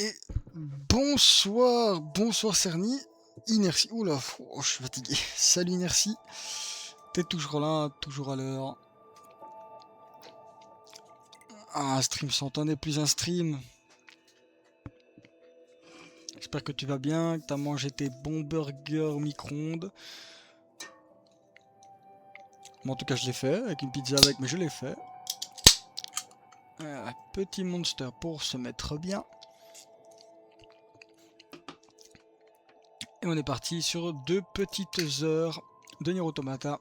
Et bonsoir, bonsoir Cerny, Inertie. Oula, oh, je suis fatigué. Salut Inertie, t'es toujours là, toujours à l'heure. Ah, un stream sans temps n'est plus un stream. J'espère que tu vas bien, que t'as mangé tes bons burgers au micro-ondes. Bon, en tout cas, je l'ai fait, avec une pizza avec, mais je l'ai fait. Petit monster pour se mettre bien. Et on est parti sur 2 petites heures de Nier Automata.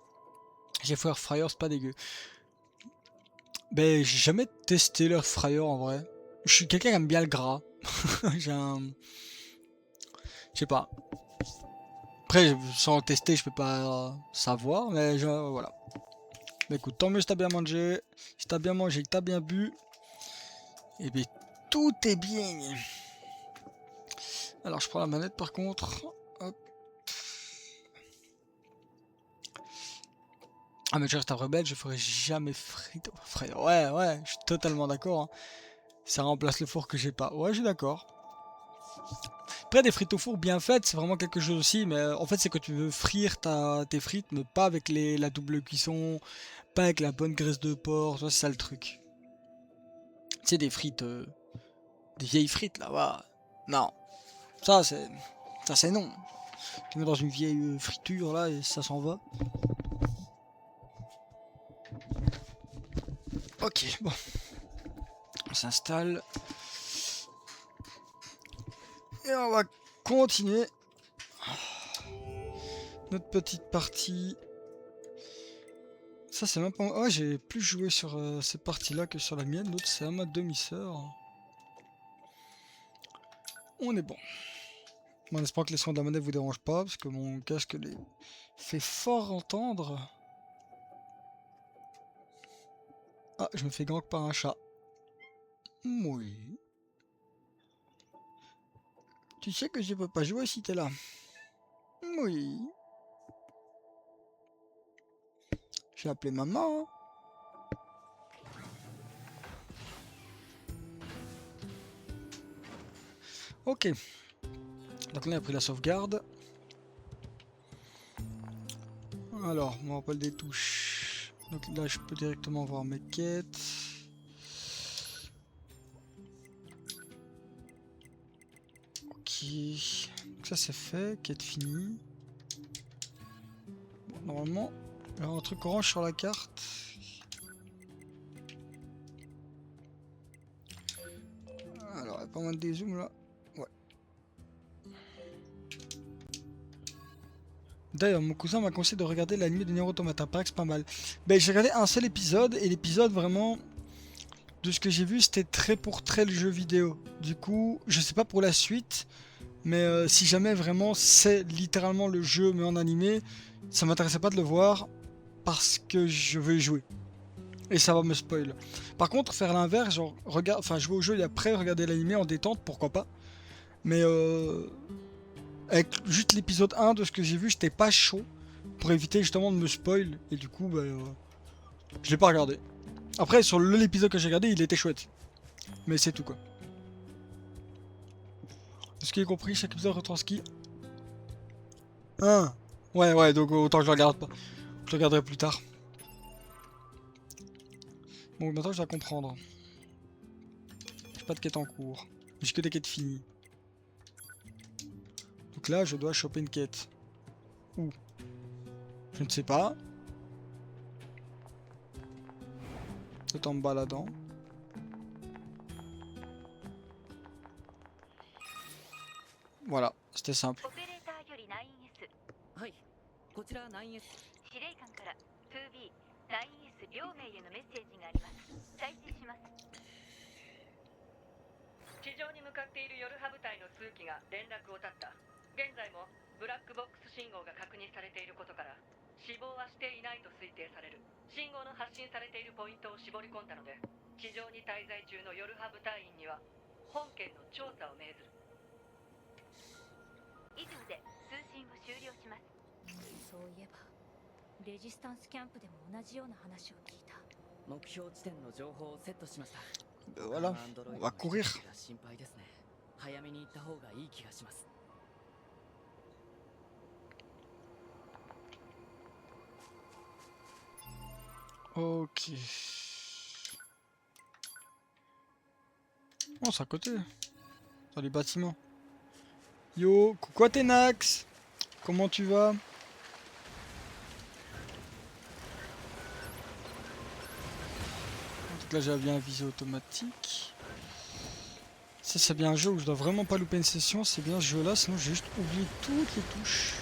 J'ai fait Air Fryer, c'est pas dégueu. Ben, j'ai jamais testé l'air fryer en vrai. Je suis quelqu'un qui aime bien le gras. J'ai un... Je sais pas. Après, sans le tester, je peux pas savoir, mais voilà. Mais écoute, tant mieux si t'as bien mangé. Si t'as bien mangé, que t'as bien bu. Et bien, tout est bien. Alors, je prends la manette par contre. Hop. Ah, mais je reste un rebelle, je ferai jamais frite. Frère, ouais, je suis totalement d'accord. Hein. Ça remplace le four que j'ai pas. Ouais, je suis d'accord. Après, des frites au four bien faites, c'est vraiment quelque chose aussi, mais en fait, c'est que tu veux frire tes frites, mais pas avec la double cuisson, pas avec la bonne graisse de porc, c'est ça le truc. Tu sais, des frites, des vieilles frites là, voilà. Non, ça c'est, ça c'est non. Tu mets dans une vieille friture là et ça s'en va. Ok, bon, on s'installe et on va continuer notre petite partie. Ça c'est même pas... Oh, j'ai plus joué sur cette partie-là que sur la mienne. L'autre c'est à ma demi-sœur. On est bon. En espérant que les sons de la manette vous dérangent pas, parce que mon casque les fait fort entendre. Ah, je me fais gank par un chat. Oui. Tu sais que je peux pas jouer si t'es là. Oui. Je vais appeler maman. Hein. Ok. Donc là, on a pris la sauvegarde. Alors, on me rappelle des touches. Donc là, je peux directement voir mes quêtes. Ok. Donc ça, c'est fait. Quête finie. Bon, normalement, il y a un truc orange sur la carte. Alors, il y a pas mal de zooms là. Ouais. D'ailleurs, mon cousin m'a conseillé de regarder l'anime de Nier Automata. Paraît que c'est pas mal. Ben, j'ai regardé un seul épisode et l'épisode vraiment, de ce que j'ai vu, c'était très pour très le jeu vidéo. Du coup, je sais pas pour la suite, mais si jamais vraiment c'est littéralement le jeu mais en animé, ça m'intéressait pas de le voir parce que je veux y jouer. Et ça va me spoil. Par contre, faire l'inverse, genre enfin jouer au jeu et après regarder l'animé en détente, pourquoi pas. Mais avec juste l'épisode 1 de ce que j'ai vu, j'étais pas chaud pour éviter justement de me spoil. Et du coup, bah, je l'ai pas regardé. Après, sur l'épisode que j'ai regardé, il était chouette. Mais c'est tout quoi. Est-ce qu'il est compris? Chaque épisode retranscrit. Ah. Ouais, donc autant que je le regarde pas. Je le regarderai plus tard. Bon, maintenant je dois comprendre. J'ai pas de quête en cours. J'ai que des quêtes finies. Donc là, je dois choper une quête. Où? Je ne sais pas. C'est en me baladant. Voilà, c'était simple. はい、こちら 9S 司令官から 2B9S 両名へのメッセージがあります。再生します。地上に向かっているヨルハ部隊の数機が連絡を絶った。現在もブラックボックス信号が確認されていることから死亡はしていないと推定される。信号の発信されているポイントを絞り込んだので、地上に滞在中のヨルハ部隊員には本件の調査を命ずる。以上で通信を終了します。そういえばレジスタンスキャンプでも同じような話を聞いた。目標地点の情報をセットしました。 Voilà, on va courir. 心配ですね。早めに行った方がいい気がします。 Ok. Oh, c'est à côté. Dans les bâtiments. Yo, coucou Athénax. Comment tu vas? Donc là j'avais bien un visée automatique. Ça c'est bien un jeu où je dois vraiment pas louper une session, c'est bien ce jeu là, sinon j'ai juste oublié toutes les touches.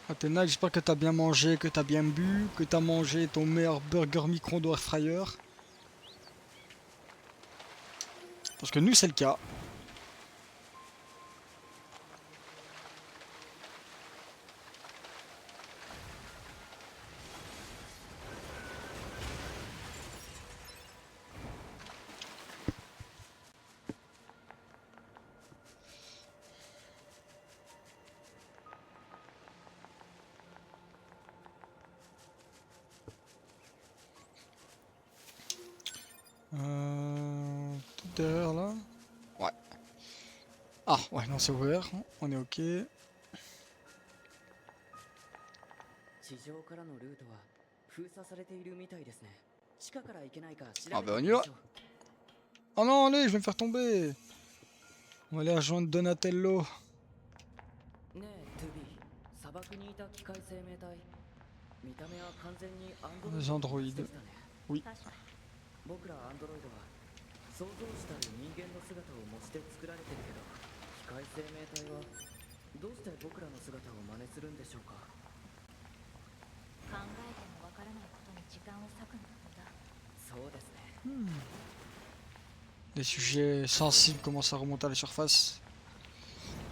Athéna, j'espère que t'as bien mangé, que t'as bien bu, que t'as mangé ton meilleur burger micro-ondes air fryer. Parce que nous c'est le cas. Tout derrière là. Ouais. Ah ouais, non c'est ouvert, on est ok. 地上からのルートは封鎖されているみたいですね。地下から行けないか調べて Ah bah on み y ま va. しょう。 Oh non, allez, je vais me faire tomber. On va aller rejoindre Donatello. ねえ、トゥビー、砂漠にいた機械生命体。見た目は完全にアンドロイ Les ド androïdes. でしたね。 Oui. 確かに。僕らアンドロイドは想像したる人間の姿を模して作られてるけど、機械生命体はどうして僕らの姿を真似するんでしょうか。考えてもわからないことに時間を割くのが無駄。そうですね。 Les sujets sensibles commencent à remonter à la surface.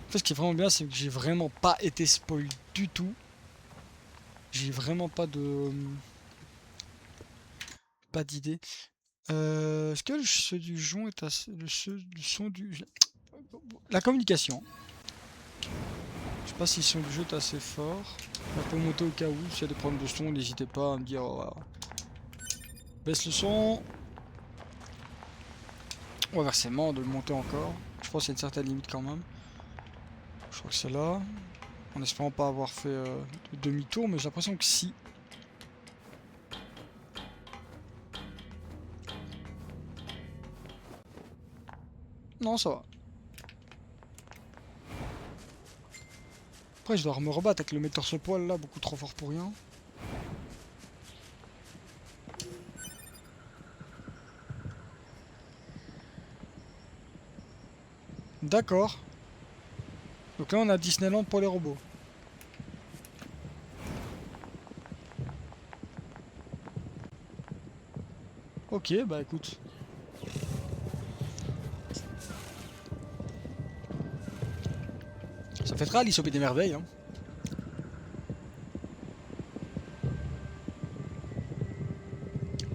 En fait, ce qui est vraiment bien, c'est que j'ai vraiment pas été spoil du tout. J'ai vraiment pas de... Pas d'idée. Est-ce que le son du jonc est assez... Le son du... La communication. Je sais pas si le son du jeu est assez fort. On peut monter au cas où. S'il y a des problèmes de son, n'hésitez pas à me dire... Baisse le son. On va versement de le monter encore. Je pense qu'il y a une certaine limite quand même. Je crois que c'est là. En espérant pas avoir fait demi-tour, mais j'ai l'impression que si. Non, ça va. Après, je dois me rebattre avec le metteur sur poil là, beaucoup trop fort pour rien. D'accord. Donc là on a Disneyland pour les robots. Ok, bah écoute. Ça fait très Alice au Pays des Merveilles. Hein.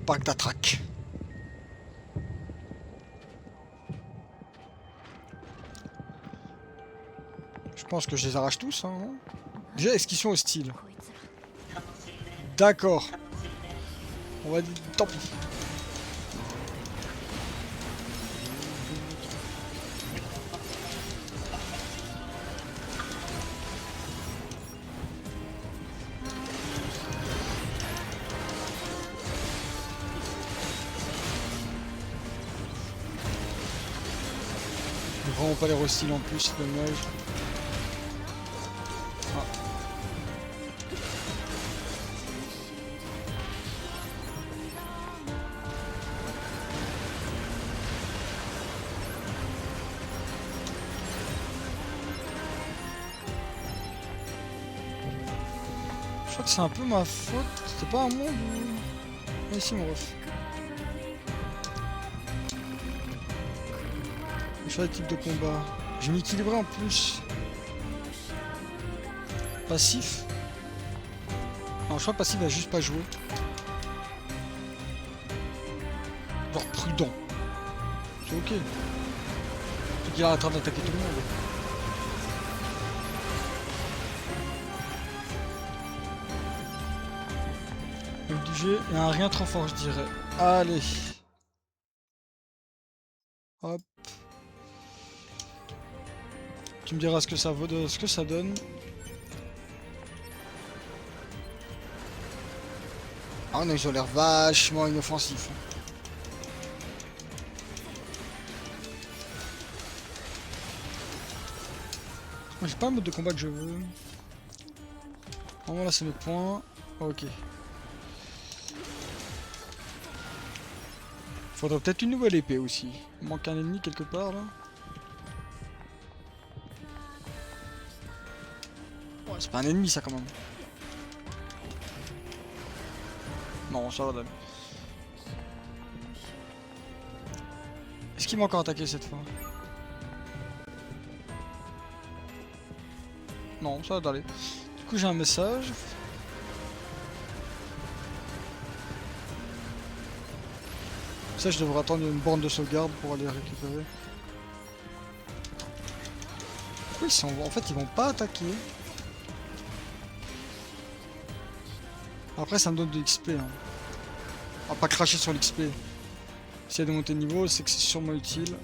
Parc d'attrac. Je pense que je les arrache tous. Hein, non déjà, est-ce qu'ils sont hostiles? こいつら。 D'accord. On va dire tant pis. Je vais vraiment pas les hostiles en plus, c'est dommage. Je crois que c'est un peu ma faute. C'était pas un monde où... Ici mon ref. Je fais le type de combat. Je vais m'équilibrer en plus. Passif. Non, je crois que passif va juste pas jouer. Genre prudent. C'est ok. Faut qu'il arrêtera d'attaquer tout le monde. budget et un rien trop fort, je dirais. Allez. Hop. Tu me diras ce que ça vaut, ce que ça donne. Ah non, ils ont l'air vachement inoffensifs. Moi j'ai pas un mode de combat que je veux. Vraiment là c'est mes points. Ok. Faudrait peut-être une nouvelle épée aussi. Il manque un ennemi quelque part là. Ouais, c'est pas un ennemi ça quand même. Non, ça va d'aller. Est-ce qu'il m'a encore attaqué cette fois? Non, ça va d'aller. Du coup j'ai un message. Ça je devrais attendre une borne de sauvegarde pour aller récupérer. Pourquoi ils sont... En fait ils vont pas attaquer. Après ça me donne de l'XP. Hein. On va pas cracher sur l'XP. S'il y a de monter de niveau, c'est que c'est sûrement utile.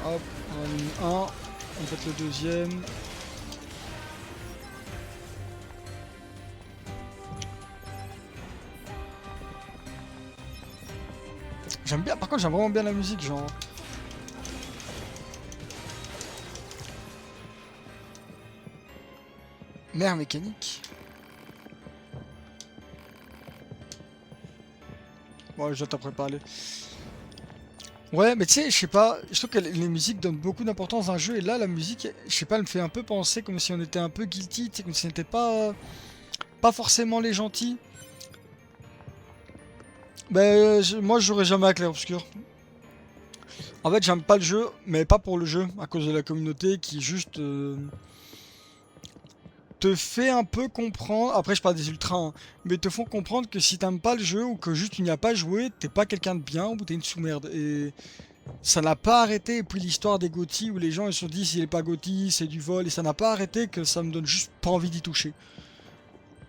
Hop, on en a mis un. On fait le deuxième. J'aime bien, par contre j'aime vraiment bien la musique, genre. Mère mécanique. Bon, je t'apprends pas aller. Ouais, mais tu sais, je sais pas, je trouve que les musiques donnent beaucoup d'importance à un jeu, et là, la musique, je sais pas, elle me fait un peu penser comme si on était un peu guilty, tu sais, comme si on n'était pas forcément les gentils. Ben, moi, je jouerai jamais à Clair-Obscur. En fait, j'aime pas le jeu, mais pas pour le jeu, à cause de la communauté qui juste te fait un peu comprendre, après je parle des ultras, hein, mais te font comprendre que si t'aimes pas le jeu ou que juste tu n'y as pas joué, t'es pas quelqu'un de bien ou t'es une sous-merde. Et ça n'a pas arrêté, et puis l'histoire des GOTY où les gens ils se sont dit s'il est pas GOTY, c'est du vol, et ça n'a pas arrêté que ça me donne juste pas envie d'y toucher.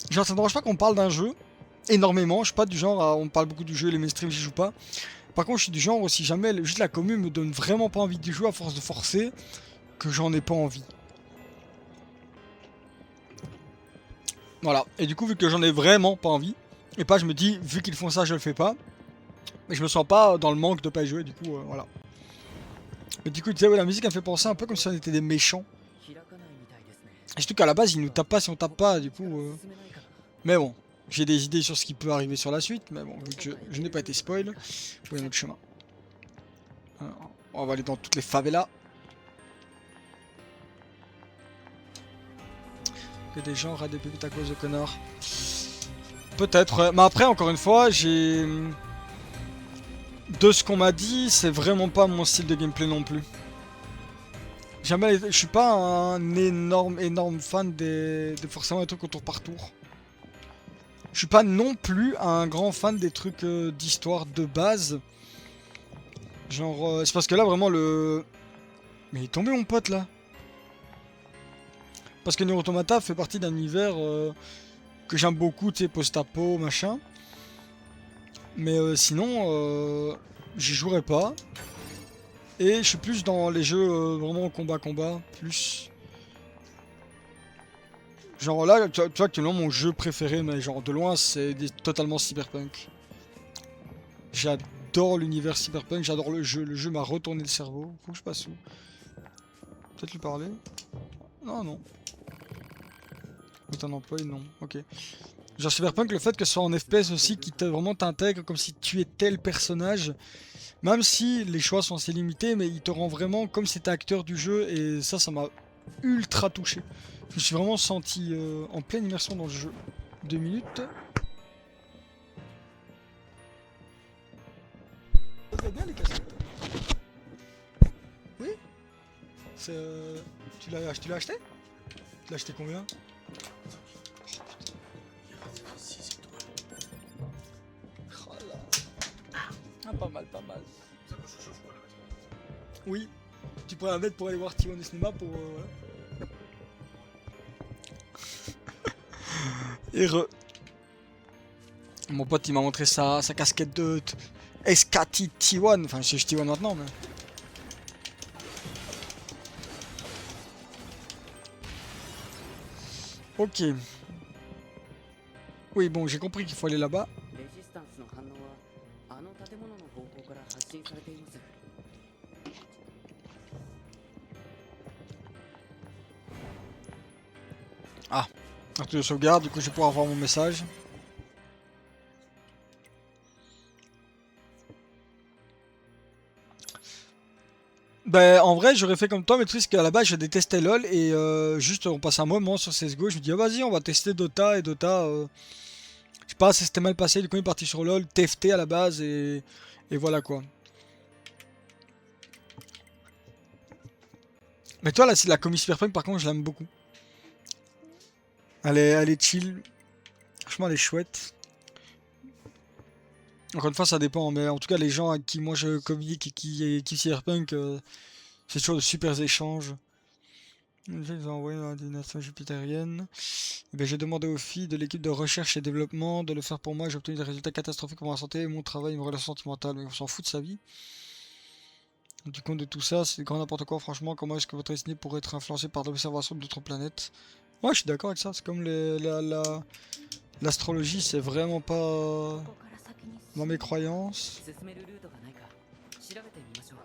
Genre ça ne dérange pas qu'on parle d'un jeu, énormément, je suis pas du genre à, on parle beaucoup du jeu, les mainstream j'y joue pas. Par contre je suis du genre où si jamais juste la commune me donne vraiment pas envie d'y jouer à force de forcer, que j'en ai pas envie. Voilà, et du coup vu que j'en ai vraiment pas envie, et pas je me dis vu qu'ils font ça je le fais pas, mais je me sens pas dans le manque de pas y jouer, du coup voilà. Mais du coup tu disais ouais la musique elle me fait penser un peu comme si on était des méchants. Et surtout qu'à la base ils nous tapent pas si on tape pas du coup mais bon, j'ai des idées sur ce qui peut arriver sur la suite, mais bon vu que je n'ai pas été spoil, voyons notre chemin. On va aller dans toutes les favelas. Que des gens ratent des pépites à cause de connards. Peut-être, mais après encore une fois, j'ai... De ce qu'on m'a dit, c'est vraiment pas mon style de gameplay non plus. Jamais, je suis pas un énorme fan des forcément des trucs au tour par tour. Je suis pas non plus un grand fan des trucs d'histoire de base. Genre, c'est parce que là vraiment le... Mais il est tombé mon pote là. Parce que Nier Automata fait partie d'un univers que j'aime beaucoup, tu sais, post-apo, machin. Mais sinon, j'y jouerai pas. Et je suis plus dans les jeux vraiment combat, plus... Genre là, tu vois actuellement mon jeu préféré, mais genre de loin, c'est totalement Cyberpunk. J'adore l'univers Cyberpunk, j'adore le jeu m'a retourné le cerveau. Faut que je passe où? Peut-être lui parler? Non, non. Est un employé, non, ok. Genre Cyberpunk, le fait que ce soit en FPS aussi, qui vraiment t'intègre comme si tu es tel personnage, même si les choix sont assez limités, mais il te rend vraiment comme si t'étais acteur du jeu, et ça m'a ultra touché. Je me suis vraiment senti en pleine immersion dans le jeu. 2 minutes. Ça va bien les cassettes? Oui? Tu l'as acheté? Tu l'as acheté combien? Ah, pas mal, pas mal. Oui, tu pourrais la mettre pour aller voir T1 au cinéma pour... voilà. Mon pote il m'a montré sa casquette de SKT T1, enfin c'est T1 maintenant mais... Ok. Oui bon j'ai compris qu'il faut aller là-bas. レジスタンスの反応はあの建物の方向から発信されています。 Ah, carte de sauvegarde, du coup je vais pouvoir voir mon message. Ben en vrai j'aurais fait comme toi mais le truc c'est qu'à la base je détestais LoL et juste on passe un moment sur CSGO, je me dis ah, vas-y on va tester Dota et Dota je sais pas ça s'était mal passé du coup on est parti sur LoL, TFT à la base et voilà quoi. Mais toi là c'est la comic Cyberpunk par contre je l'aime beaucoup. Elle est chill, franchement elle est chouette. Encore une fois ça dépend mais en tout cas les gens à qui moi je communique et qui Cyberpunk c'est toujours de super échanges. Ils ont envoyé dans des nations jupitériennes. Eh bien, j'ai demandé aux filles de l'équipe de recherche et développement de le faire pour moi. J'ai obtenu des résultats catastrophiques pour ma santé, mon travail et mes relations sentimentales. Mais on s'en fout de sa vie. Du compte de tout ça, c'est grand n'importe quoi. Franchement, comment est-ce que votre destinée pourrait être influencée par l'observation d'autres planètes? Ouais, je suis d'accord avec ça. C'est comme l'astrologie, c'est vraiment pas ここから先に dans mes croyances. 進めるルートがないか調べてみましょう。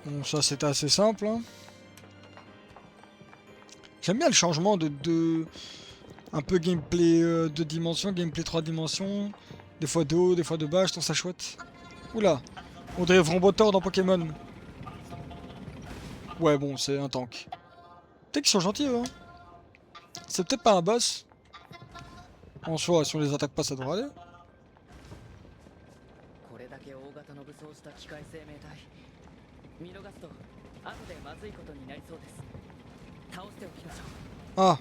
Bon, ça c'était assez simple. Hein. J'aime bien le changement de un peu gameplay 2 dimensions, gameplay 3 dimensions, des fois de haut, des fois de bas, je trouve ça chouette. Oula, on dirait Vrombotor dans Pokémon. Ouais bon, c'est un tank. Peut-être qu'ils sont gentils eux, hein. C'est peut-être pas un boss. En soi, si on les attaque pas, ça devrait aller. これだけ大型の武装した機械生命体見逃すと後でまずいことになりそうです。倒しておきましょう。 Ah.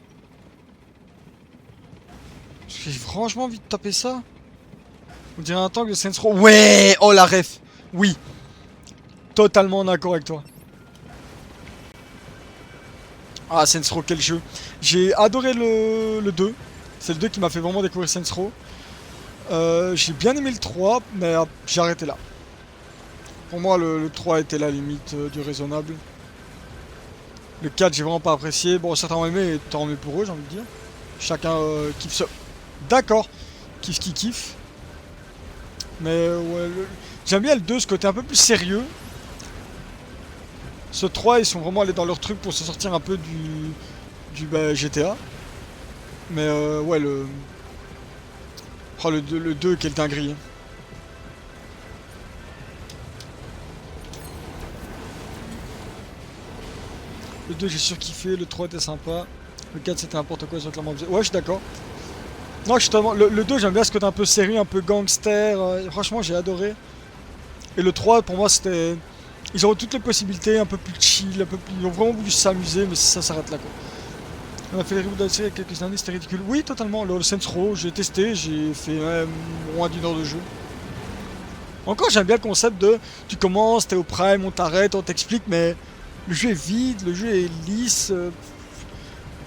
J'ai franchement envie de taper ça. On dirait un tank de Saints Row. Ouais. Oh la ref. Oui. Totalement en accord avec toi. Ah, Saints Row, quel jeu. J'ai adoré le 2. C'est le 2 qui m'a fait vraiment découvrir Saints Row. J'ai bien aimé le 3, mais j'ai arrêté là. Pour moi, le 3 était la limite du raisonnable. Le 4, j'ai vraiment pas apprécié. Bon, certains ont aimé, et tant mieux pour eux, j'ai envie de dire. Chacun kiffe ça. D'accord. Kiffe qui kiffe. Mais ouais, j'aime bien le 2, ce côté un peu plus sérieux. Ce 3, ils sont vraiment allés dans leur truc pour se sortir un peu du GTA. Mais ouais, oh, le 2, quelle dinguerie. Hein. Le 2, j'ai surkiffé, le 3 était sympa. Le 4, c'était n'importe quoi, ils ont clairement abusé. Ouais, je suis d'accord. Non, je suis totalement... Le 2, j'aime bien ce côté un peu sérieux, un peu gangster. Franchement, j'ai adoré. Et le 3, pour moi, c'était... Ils ont toutes les possibilités, un peu plus chill, un peu plus... Ils ont vraiment voulu s'amuser, mais ça s'arrête là, quoi. On a fait les reboots de la série avec quelques années, c'était ridicule. Oui, totalement. Le Saints Row, j'ai testé, j'ai fait moins d'1 heure de jeu. Encore, j'aime bien le concept de... Tu commences, t'es au prime, on t'arrête, on t'explique, mais... Le jeu est vide, le jeu est lisse.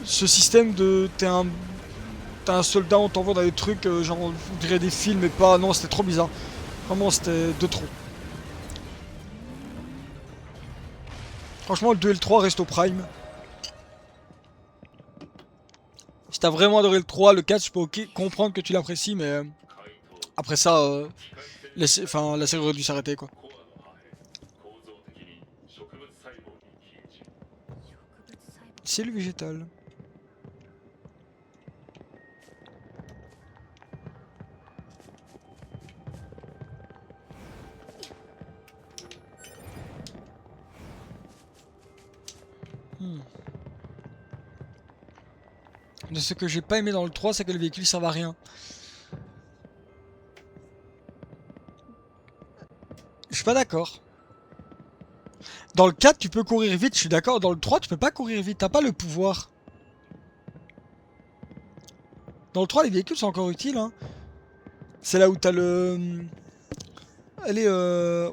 Ce système de... T'es un soldat, on t'envoie dans des trucs, genre on dirait des films, mais pas... Non, c'était trop bizarre. Vraiment, c'était de trop. Franchement, le 2 et le 3 restent au prime. Si t'as vraiment adoré le 3, le 4, je peux comprendre que tu l'apprécies, mais... après ça, la série aurait dû s'arrêter, quoi. C'est le végétal. De ce que j'ai pas aimé dans le 3, c'est que le véhicule servait à rien. Je sais pas d'accord. Dans le 4, tu peux courir vite, je suis d'accord. Dans le 3, tu peux pas courir vite, t'as pas le pouvoir. Dans le 3, les véhicules sont encore utiles, hein. C'est là où t'as le... Allez,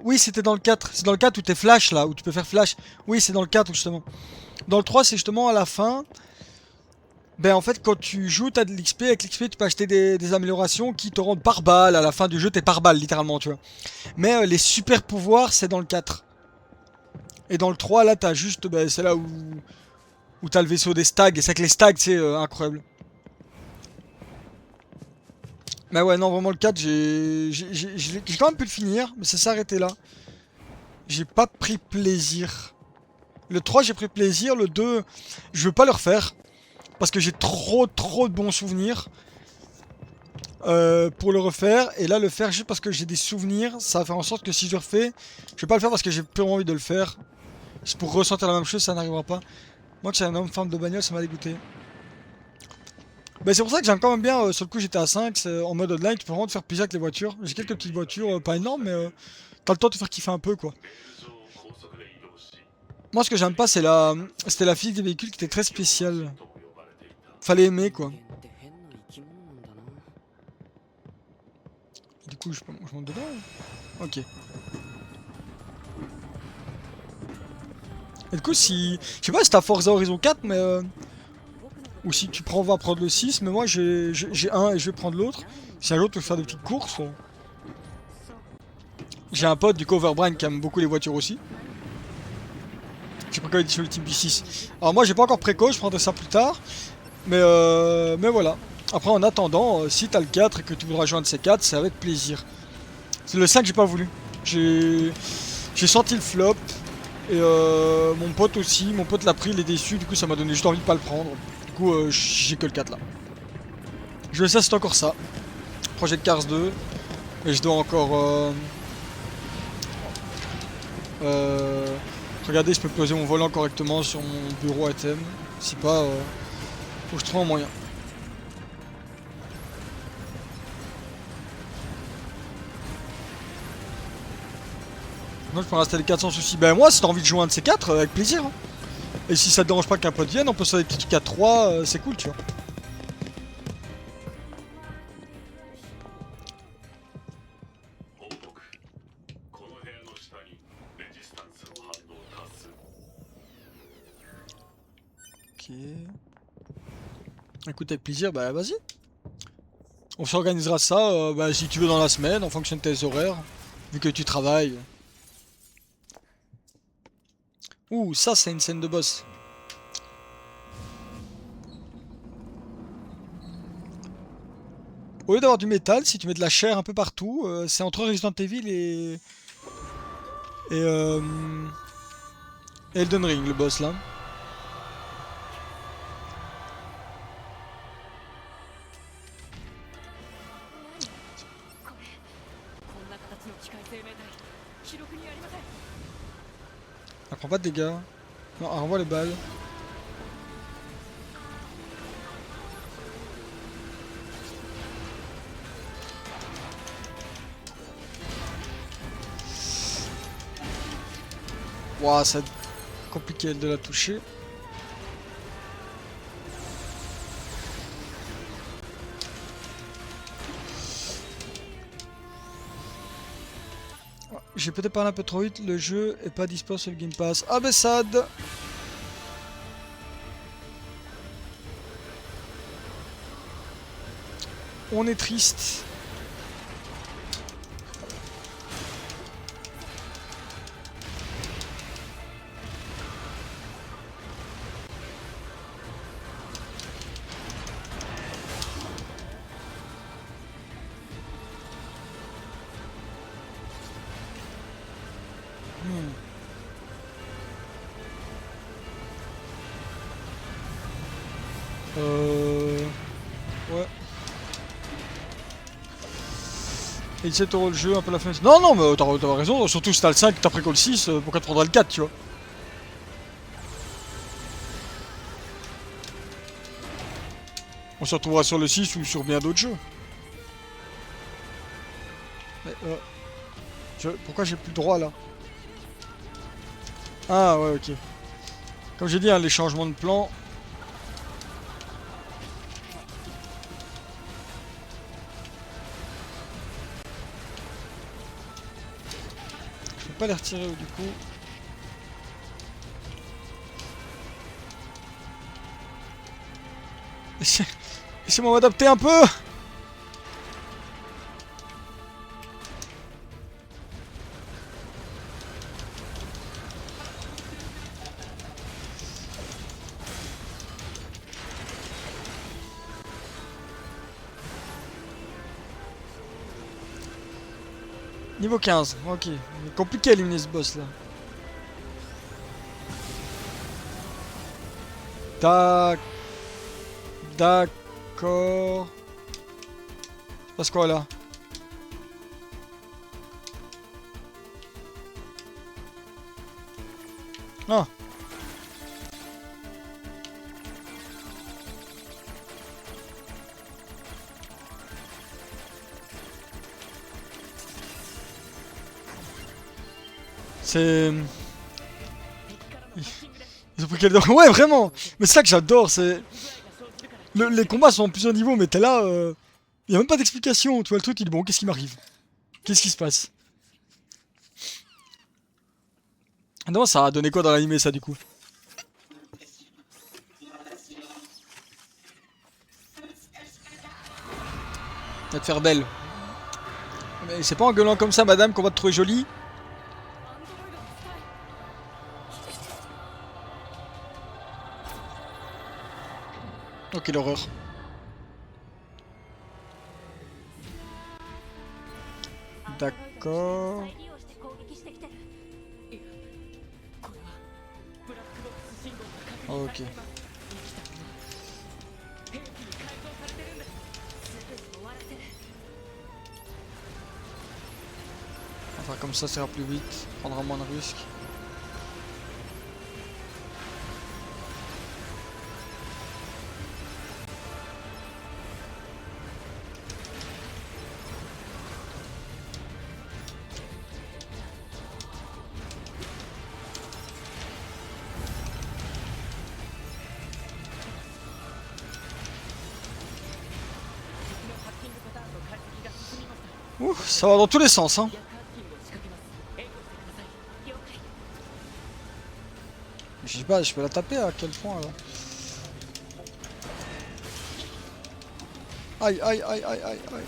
oui, c'était dans le 4. C'est dans le 4 où t'es flash, là, où tu peux faire flash. Oui, c'est dans le 4, justement. Dans le 3, c'est justement à la fin. Ben, en fait, quand tu joues, t'as de l'XP. Avec l'XP, tu peux acheter des améliorations qui te rendent par balle. À la fin du jeu, t'es par balle, littéralement, tu vois. Mais les super pouvoirs, c'est dans le 4. Et dans le 3, là, t'as juste... Ben, c'est là où t'as le vaisseau des stags. Et c'est que les stags, c'est incroyable. Mais ouais, non, vraiment, le 4, j'ai quand même pu le finir. Mais ça s'est arrêté là. J'ai pas pris plaisir. Le 3, j'ai pris plaisir. Le 2, je veux pas le refaire. Parce que j'ai trop de bons souvenirs pour le refaire. Et là, le faire juste parce que j'ai des souvenirs, ça va faire en sorte que si je le refais, je vais pas le faire parce que j'ai plus envie de le faire. C'est pour ressentir la même chose, ça n'arrivera pas. Moi, que c'est un homme fan de bagnole, ça m'a dégoûté. Bah, c'est pour ça que j'aime quand même bien, sur le coup j'étais à 5, en mode online, tu peux vraiment te faire plaisir avec les voitures. J'ai quelques petites voitures, pas énormes, mais t'as le temps de te faire kiffer un peu, quoi. Moi, ce que j'aime pas, c'était la physique des véhicules qui était très spéciale. Fallait aimer, quoi. Du coup, je monte dedans ou... Ok. Et du coup, si... Je sais pas si t'as Forza Horizon 4, mais... Ou si tu prends, on va prendre le 6, mais moi j'ai un et je vais prendre l'autre. Si un jour tu veux faire des petites courses... J'ai un pote du coup Overbrain qui aime beaucoup les voitures aussi. J'ai pas encore édition Ultimate B6. Alors moi j'ai pas encore préco, je prendrai ça plus tard. Mais voilà. Après en attendant, si t'as le 4 et que tu voudras joindre ces 4, c'est avec plaisir. C'est le 5 j'ai pas voulu. J'ai senti le flop. Et mon pote aussi, mon pote l'a pris, il est déçu, du coup ça m'a donné juste envie de pas le prendre. Du coup j'ai que le 4 là. Je vais ça, c'est encore ça. Project Cars 2. Et je dois encore... regardez, je peux poser mon volant correctement sur mon bureau à thème. Si pas, faut que je trouve un moyen. Moi je peux rester les 4 sans soucis. Ben moi si t'as envie de jouer un de ces 4, avec plaisir. Hein. Et si ça te dérange pas qu'un pote vienne, on peut se faire des petits trucs à 3, c'est cool tu vois. Ok. Écoute avec plaisir, bah vas-y. On s'organisera ça bah, si tu veux dans la semaine, en fonction de tes horaires, vu que tu travailles. Ouh, ça c'est une scène de boss. Au lieu d'avoir du métal, si tu mets de la chair un peu partout, c'est entre Resident Evil et Elden Ring, le boss là. Elle prend pas de dégâts. Non, elle renvoie les balles. Ouah, c'est compliqué de la toucher. J'ai peut-être parlé un peu trop vite, le jeu est pas dispo sur le Game Pass. Ah ben sad. On est triste. Ouais. Et 17€ le jeu, un peu la fin. Non, non, mais t'as raison, surtout si t'as le 5 t'as pris que le 6, pourquoi tu prendras le 4, tu vois. On se retrouvera sur le 6 ou sur bien d'autres jeux. Mais, Pourquoi j'ai plus le droit là? Ah ouais, ok. Comme j'ai dit, hein, les changements de plan. Je peux pas les retirer du coup. Laissez-moi m'adapter un peu. Niveau 15, ok. Il est compliqué à éliminer ce boss là. D'accord. Il se passe quoi là? Ah. C'est... Ils ont pris quel... Ouais, vraiment. Mais c'est ça que j'adore, c'est... Les combats sont en plusieurs niveaux, mais t'es là... Y a même pas d'explication, tu vois le truc, il dit bon, qu'est-ce qui m'arrive? Qu'est-ce qui se passe? Non, ça a donné quoi dans l'animé ça du coup? Va te faire belle. Mais c'est pas en gueulant comme ça, madame, qu'on va te trouver jolie. Oh, quelle horreur. D'accord. これはブラックボックス信号が確認されています。 兵器に改造されてるんです。すぐに終わらせる。 Enfin, comme ça ira plus vite, prendra moins de risques. Ouh, ça va dans tous les sens, hein. Je sais pas, je peux la taper à quel point là? Aïe aïe aïe aïe aïe aïe.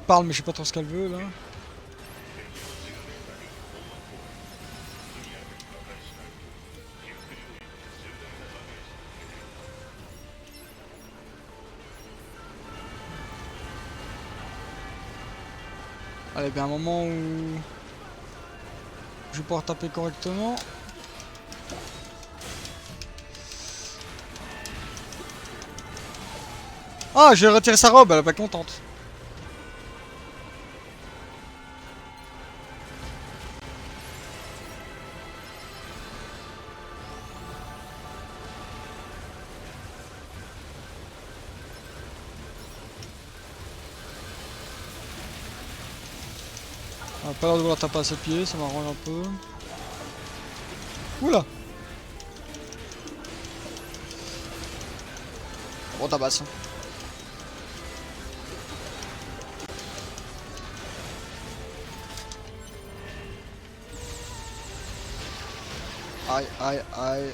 Parle mais je sais pas trop ce qu'elle veut là. Allez, bien un moment où je vais pouvoir taper correctement. Ah, j'ai retiré sa robe, elle est pas contente. On a pas l'air de vouloir taper à ses pieds, ça m'arrange un peu. Oula! Bon, tabasse. Aïe, aïe, aïe.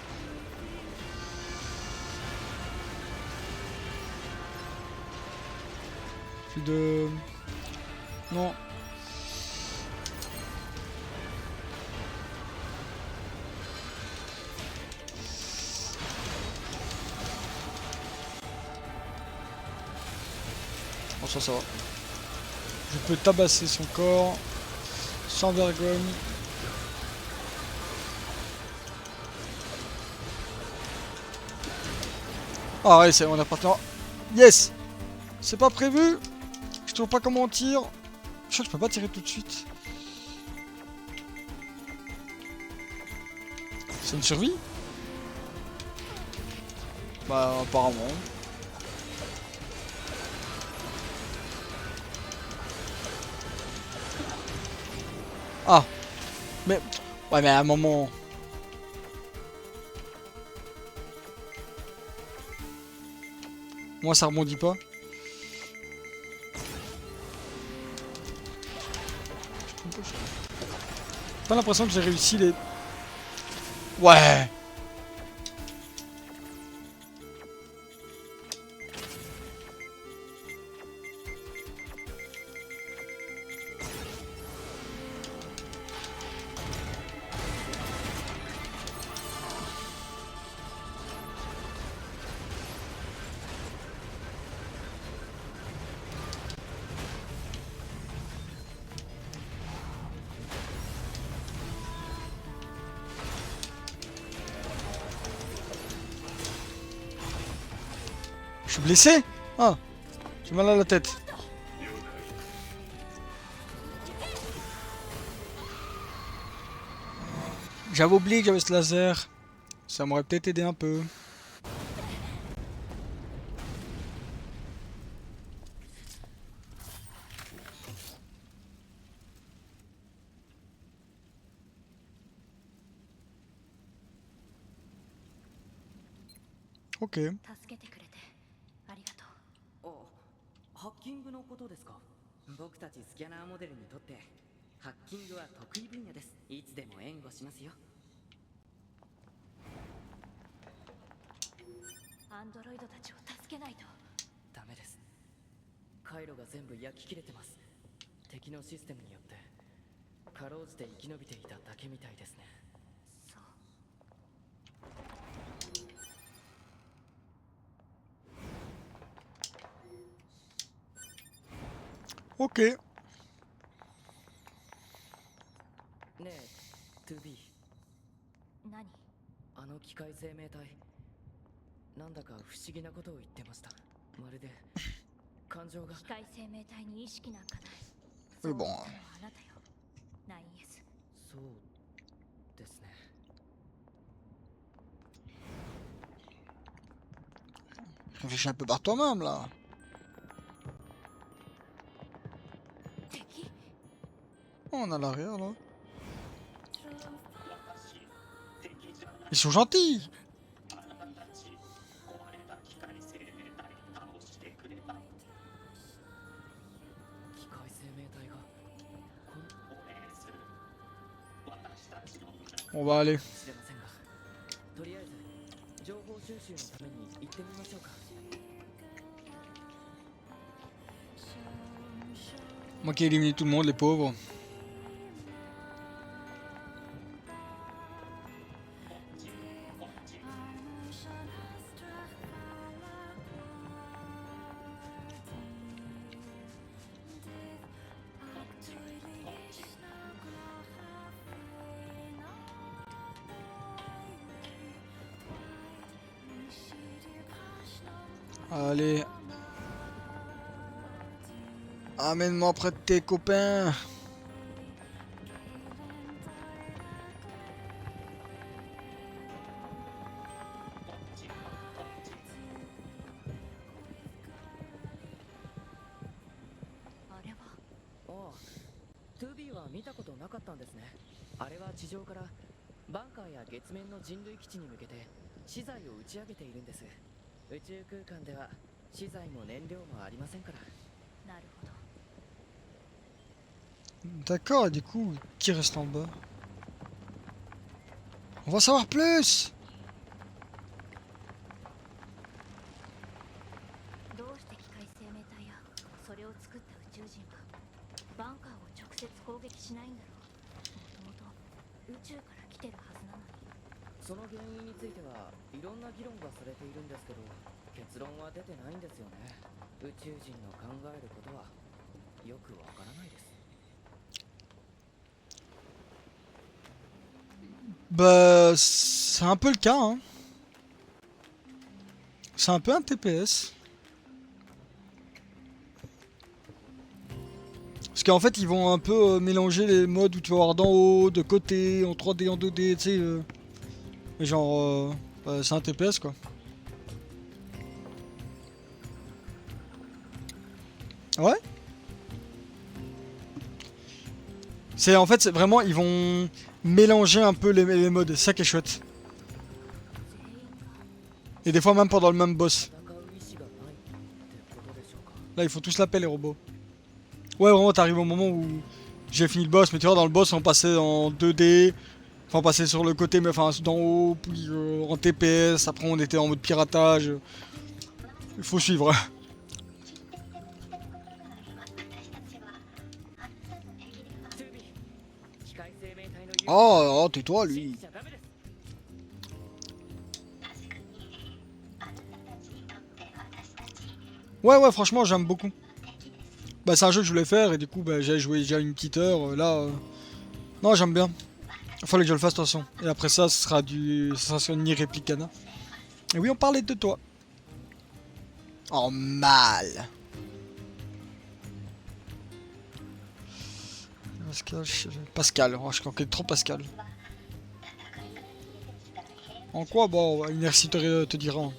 Plus de... Non. Bon, ça va. Je peux tabasser son corps sans vergogne. Ah ouais, c'est on a parti. Yes! C'est pas prévu. Je trouve pas comment on tire. Je crois que je peux pas tirer tout de suite. C'est une survie? Bah apparemment. Ah. Mais... Ouais mais à un moment... Moi ça rebondit pas. J'ai pas l'impression que j'ai réussi les... Ouais. Je suis blessé? Ah, j'ai mal à la tête. J'avais oublié que j'avais ce laser. Ça m'aurait peut-être aidé un peu. Ok. 助けてくれてありがとう。あ、ハッキングのことですか。僕たちスキャナーモデルにとってハッキングは得意分野です。いつでも援護しますよ。アンドロイドたちを助けないと。ダメです。回路が全部焼き切れてます。敵のシステムによってかろうじて生き延びていただけみたいですね。そう。Ok. ねえ 2B、 何？あの機械生命体なんだか不思議なことを言ってました。まるで感情が。機械生命体に意識なんかない。Oui, bon. そう言ったのはあなたよ。9S。そうですね。 Réfléchis un peu par toi-même là. 敵？ Oh, on a l'arrière là. Ils sont gentils. 機械生命体が On va aller. 知れませんが、とりあえず情報収集のために行ってみましょうか。 Moi qui ai éliminé tout le monde, les pauvres. Allez. Amène-moi près de tes copains. Oh, 2B は見たことなかったんですね。あれは地上からバンカーや月面の人類基地に向けて資材を打ち上げているんです。宇宙空間では資材も燃料もありませんから。なるほど。 D'accord, du coup, qui reste en bas? On va savoir plus. どうして機械生命体やそれを作った宇宙人はバンカーを直接攻撃しないんだろう。もともと宇宙から来てるはずなのに。その原因についてはいろんな議論がされているんですけど、結論は出てないんですよね。宇宙人の考えることはよくわからないです。 Bah, c'est un peu le cas, hein. C'est un peu un TPS. Parce qu'en fait, ils vont un peu mélanger les modes où tu vas voir d'en haut, de côté, en 3D, en 2D, tu sais. Genre, c'est un TPS quoi. Ouais. C'est en fait, c'est vraiment, ils vont mélanger un peu les modes, c'est ça qui est chouette. 全員が Et des fois même pendant le même boss. 戦う意志がないってことでしょうか。 Là, ils font tous la paix, les robots. Ouais, vraiment, t'arrives au moment où j'ai fini le boss, mais tu vois, dans le boss, on passait en 2D. Enfin, on passait sur le côté, mais enfin, d'en haut, puis en TPS. Après, on était en mode piratage. Il faut suivre. トゥービー、機械生命体の言う Oh, tais-toi, 信 lui. じちゃダメです。 Ouais, ouais, franchement, j'aime beaucoup. Bah, c'est un jeu que je voulais faire, et du coup, bah, j'ai joué déjà une petite heure. Là, non, j'aime bien. Il fallait que je le fasse, de toute façon. Et après ça, ce sera sur Nier Replicana. Et oui, on parlait de toi. Oh, mal. Pascal, oh, je crois trop Pascal. En quoi? Bon, Inertie te dira.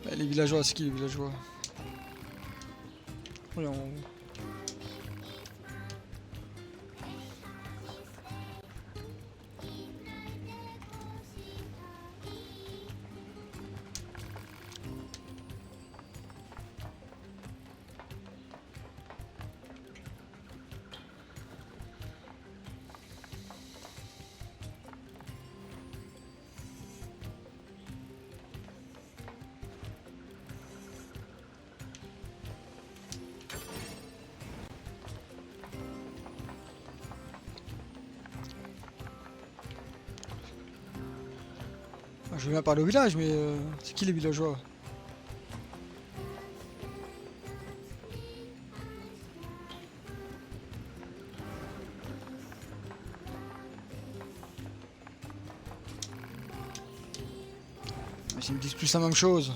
Bah, les villageois, c'est qui les villageois? Oui, je vais bien parler au village, mais c'est qui les villageois? Mais ils me disent tous la même chose.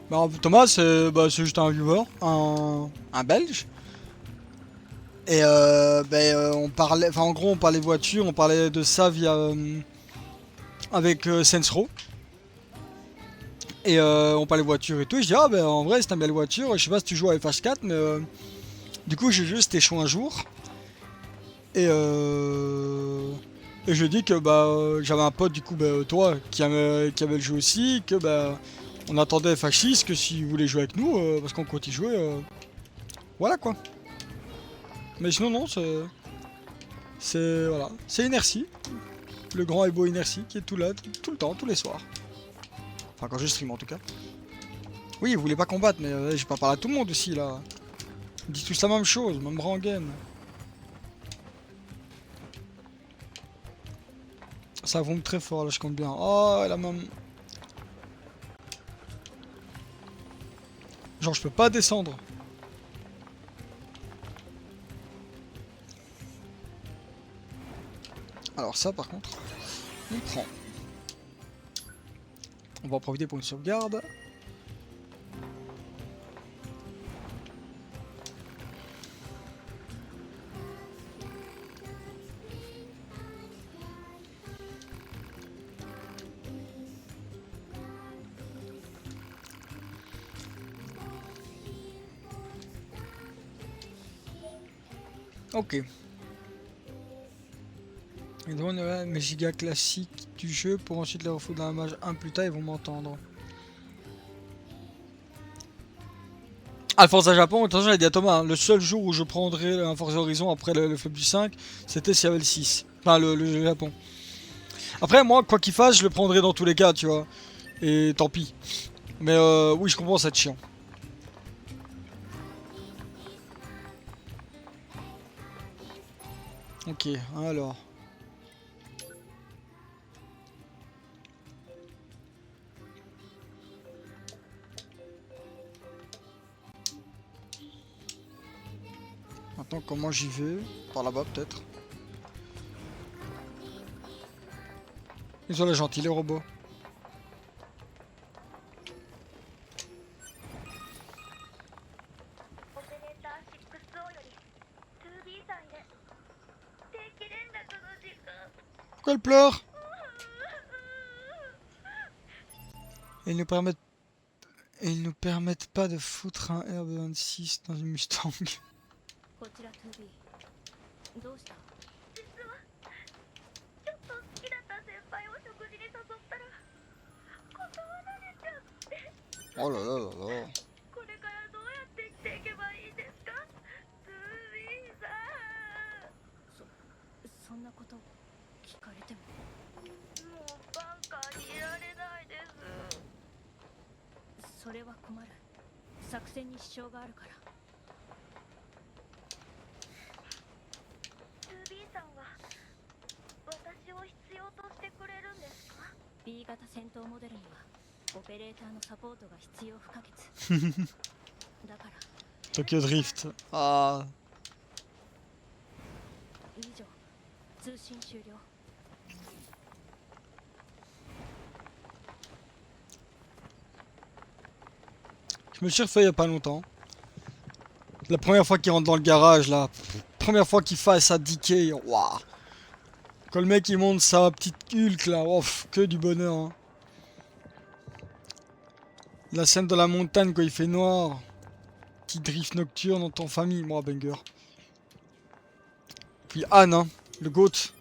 Bah, Thomas, c'est juste un viewer, un belge. Et on parlait, enfin en gros on parlait voiture, on parlait de ça via avec Sensro. Et on parlait voiture et tout. Et je dis ah ben en vrai c'est une belle voiture. Je sais pas si tu joues à FH4, mais du coup j'ai juste échoué un jour. Et je dis que j'avais un pote du coup toi qui avait le jeu aussi, que on attendait FH6, que s'il voulait jouer avec nous parce qu'on compte y jouer. Voilà quoi. Mais sinon non voilà, c'est Inertie, le grand et beau Inertie qui est tout là, tout le temps, tous les soirs. Enfin quand je stream en tout cas. Oui, vous voulez pas combattre, mais j'ai pas parlé à tout le monde aussi là. Ils disent tous la même chose, même rengaine. Ça vomit très fort là, je compte bien. Oh, elle a même... Genre je peux pas descendre. Alors ça par contre, on prend. On va en profiter pour une sauvegarde. Ok. Ils demandent mes gigas classiques du jeu pour ensuite les refouler dans la mage 1 plus tard, ils vont m'entendre. Ah, le Forza Japon, attention, j'ai dit à Thomas, hein, le seul jour où je prendrai un Forza Horizon après le flop du 5, c'était s'il y avait le 6. Enfin, le Japon. Après, moi, quoi qu'il fasse, je le prendrai dans tous les cas, tu vois. Et tant pis. Mais oui, je comprends, ça va être chiant. Ok, alors. Maintenant, comment j'y vais? Par là-bas, peut-être. Ils sont les gentils, les robots. オペレーター 6O より 2B さんへ定期連絡の時間 Pourquoi elle pleure? Ils nous permettent pas de foutre un RB26 dans une Mustang. こちら 2B どうした実はちょっと好きだった先輩を食事に誘ったら断られちゃって Oh là là là là. これからどうやって生きていけばいいですか 2B さんそんなこと聞かれてももうバンカーにいられないですそれは困る作戦に支障があるから 2B さんは私を必要としてくれるんですか B 型戦闘モデルにはオペレーターのサポートが必要不可欠だから Tokyo Drift. Ah. 以上通信終了 Je me suis refait il y a pas longtemps. La première fois qu'il rentre dans le garage là. Première fois qu'il face à DK. Waouh. Quand le mec il monte sa petite Hulk là. Ouf, que du bonheur. Hein. La scène dans la montagne quand il fait noir. Petit drift nocturne dans ton famille. Moi, banger. Puis Anne, hein, le GOAT.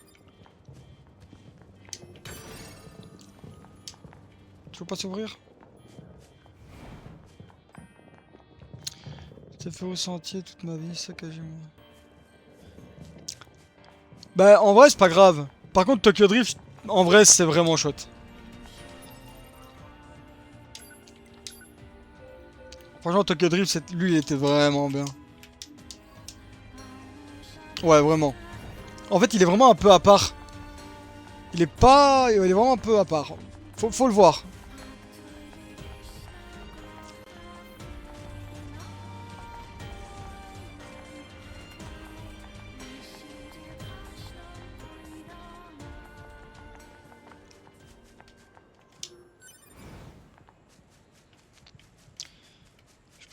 Tu veux pas s'ouvrir? J'ai fait au sentier toute ma vie, saccagé moi. Bah en vrai c'est pas grave. Par contre Tokyo Drift, en vrai c'est vraiment chouette. Franchement Tokyo Drift, lui il était vraiment bien. Ouais vraiment. En fait il est vraiment un peu à part. Il est vraiment un peu à part. Faut le voir.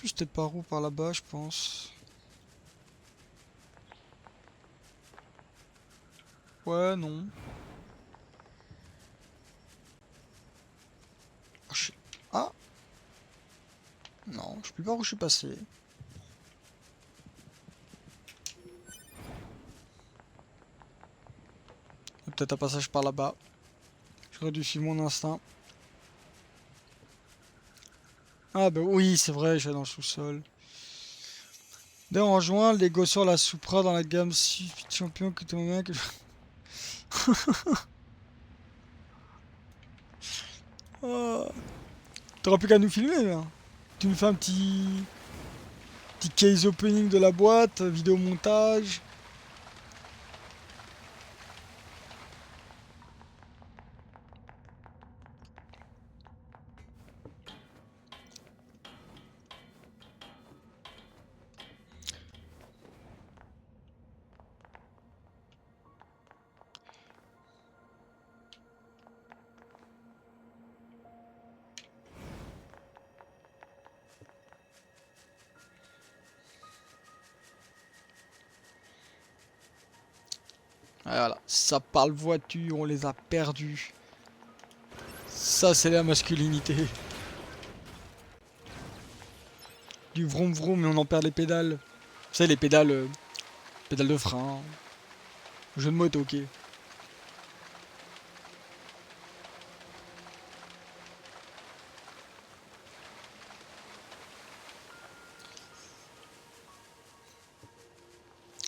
J'étais par où? Par là-bas, je pense. Ouais, non. Ah! Non, je sais plus par où je suis passé. Peut-être un passage par là-bas. J'aurais dû suivre mon instinct. Ah bah oui, c'est vrai, je vais dans le sous-sol. D'ailleurs, en juin, les Gossors la Supra dans la gamme Speed Champion que ton mec. Oh. T'auras plus qu'à nous filmer là. Tu nous fais un petit case opening de la boîte, vidéo montage. Ah, voilà, ça parle voiture, on les a perdus. Ça c'est la masculinité. Du vroom vroom mais on en perd les pédales. Vous savez les pédales, pédales de frein. Jeu de moto, ok.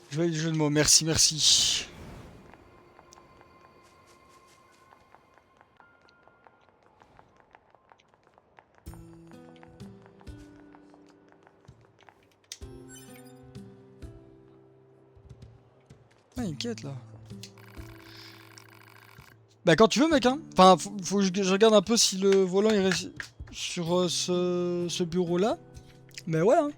Je vais le jeu de mots, merci, merci. Ah, il y a une quête là. Bah quand tu veux mec hein. Enfin faut que je regarde un peu si le volant est sur ce bureau là. Mais ouais hein.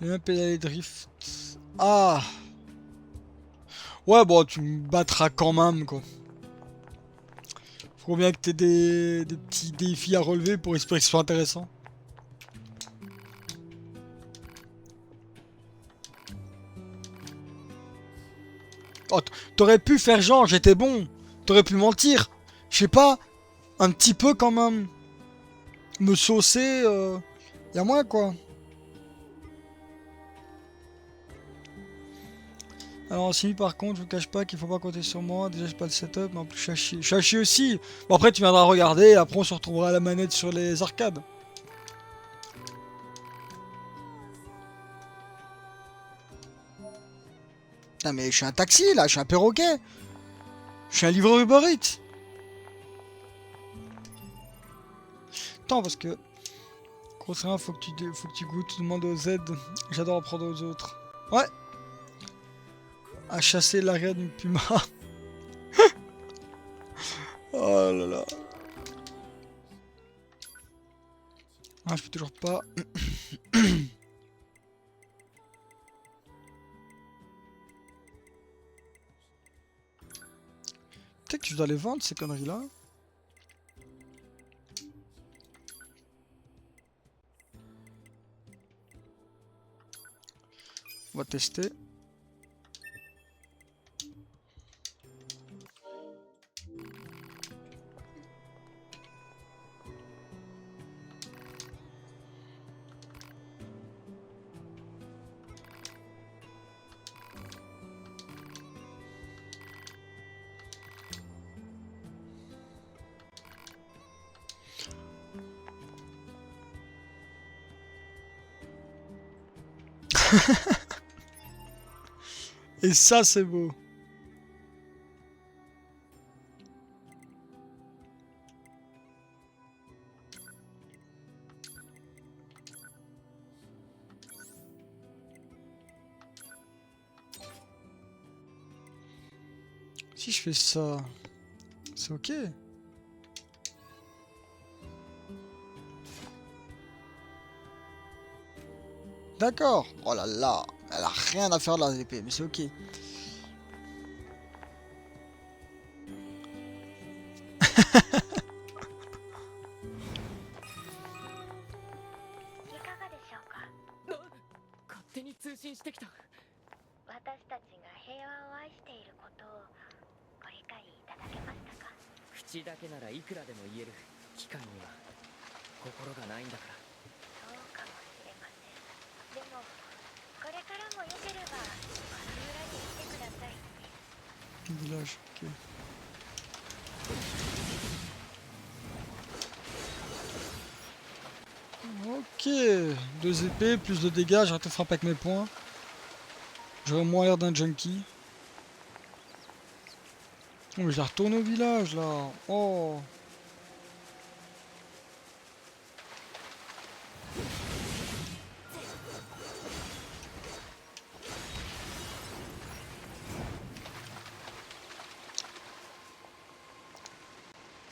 Et un pédalier drift. Ah! Ouais, bon, tu me battras quand même, quoi. Faut bien que t'aies des petits défis à relever pour espérer que ce soit intéressant. Oh, t'aurais pu faire genre, j'étais bon. T'aurais pu mentir. Je sais pas, un petit peu quand même. Me saucer, y'a moins, quoi. Alors si par contre je vous cache pas qu'il faut pas compter sur moi, déjà j'ai pas le setup, mais en plus je suis à chier. Je suis à chier aussi. Bon après tu viendras regarder et après on se retrouvera à la manette sur les arcades. Putain mais je suis un taxi là, je suis un perroquet. Je suis un livreur Uber Eats. Attends parce que... Grossièrement faut que tu goûtes, tu demandes aux Z. J'adore apprendre aux autres. Ouais. À chasser l'arrêt d'une puma. Oh là là. Ah, je peux toujours pas. Peut-être que je dois les vendre ces conneries là. On va tester. Et ça c'est beau. Si je fais ça, c'est ok. D'accord. Oh là là. Elle a rien à faire de la épée, mais c'est ok. いかがでしょうか。勝手に通信してきた。私たちが平和を愛していることをご理解いただけましたか。口だけならいくらでも言える。機械には心がないんだから。そうかもしれません。でもこれからもよければこの村に来てください。 Village, ok. Ok, 2 épées, plus de dégâts, j'arrête de frapper avec mes poings. J'aurais moins l'air d'un junkie. Oh mais je la retourne au village là. Oh.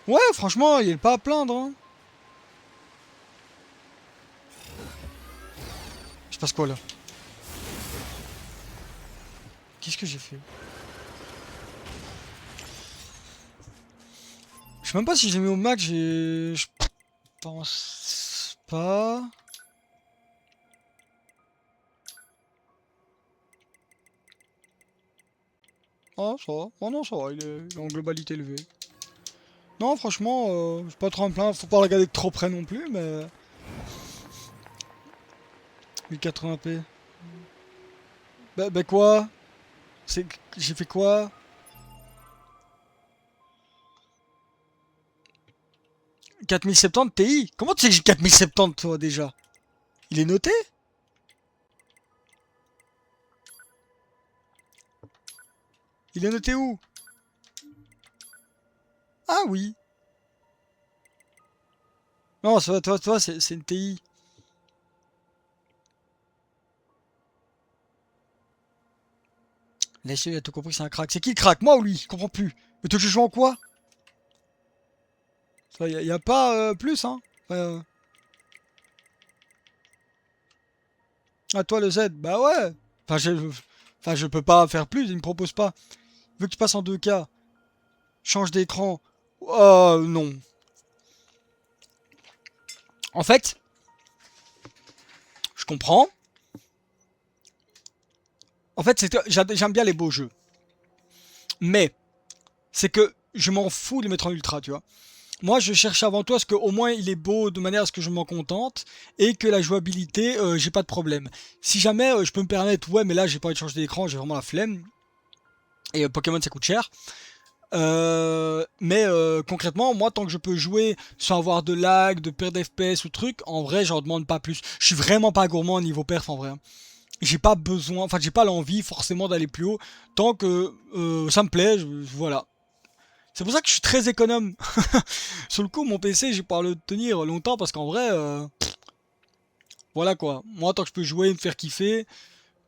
Ouais, franchement, il est pas à plaindre. Hein. Il se passe quoi là? Qu'est-ce que j'ai fait? Je sais même pas si j'ai mis au max, j'ai... Je pense pas... Ah, ça va. Oh non, ça va, il est en globalité élevé. Non, franchement, j'ai pas trop à me plaindre. Faut pas regarder de trop près non plus, mais... 1080p. Bah quoi? C'est... J'ai fait quoi? « 4070 Ti? Comment tu sais que j'ai 4070 toi déjà? Il est noté? Il est noté où? Ah oui. Non, ça va, toi, c'est une TI. Laisse-le, il a tout compris, c'est un crack. C'est qui le crack? Moi ou lui? Je comprends plus. Mais tu veux que je joue en quoi? Ça, y a pas plus, hein. À toi le Z. Bah ouais. Je peux pas faire plus, il me propose pas. Il veut que tu passes en 2K. Change d'écran. Oh non. En fait, je comprends. En fait, j'aime bien les beaux jeux. Mais, c'est que je m'en fous de le mettre en ultra, tu vois. Moi, je cherche avant tout à ce qu'au moins il est beau de manière à ce que je m'en contente et que la jouabilité, j'ai pas de problème. Si jamais je peux me permettre, ouais, mais là j'ai pas envie de changer d'écran, j'ai vraiment la flemme. Et Pokémon ça coûte cher. Concrètement, moi, tant que je peux jouer sans avoir de lag, de perte d'FPS ou truc, en vrai, j'en demande pas plus. Je suis vraiment pas gourmand au niveau perf en vrai. J'ai pas besoin, enfin, j'ai pas l'envie forcément d'aller plus haut tant que ça me plaît, voilà. C'est pour ça que je suis très économe. Sur le coup, mon PC, j'ai pas le tenir longtemps parce qu'en vrai, voilà quoi. Moi, tant que je peux jouer, me faire kiffer,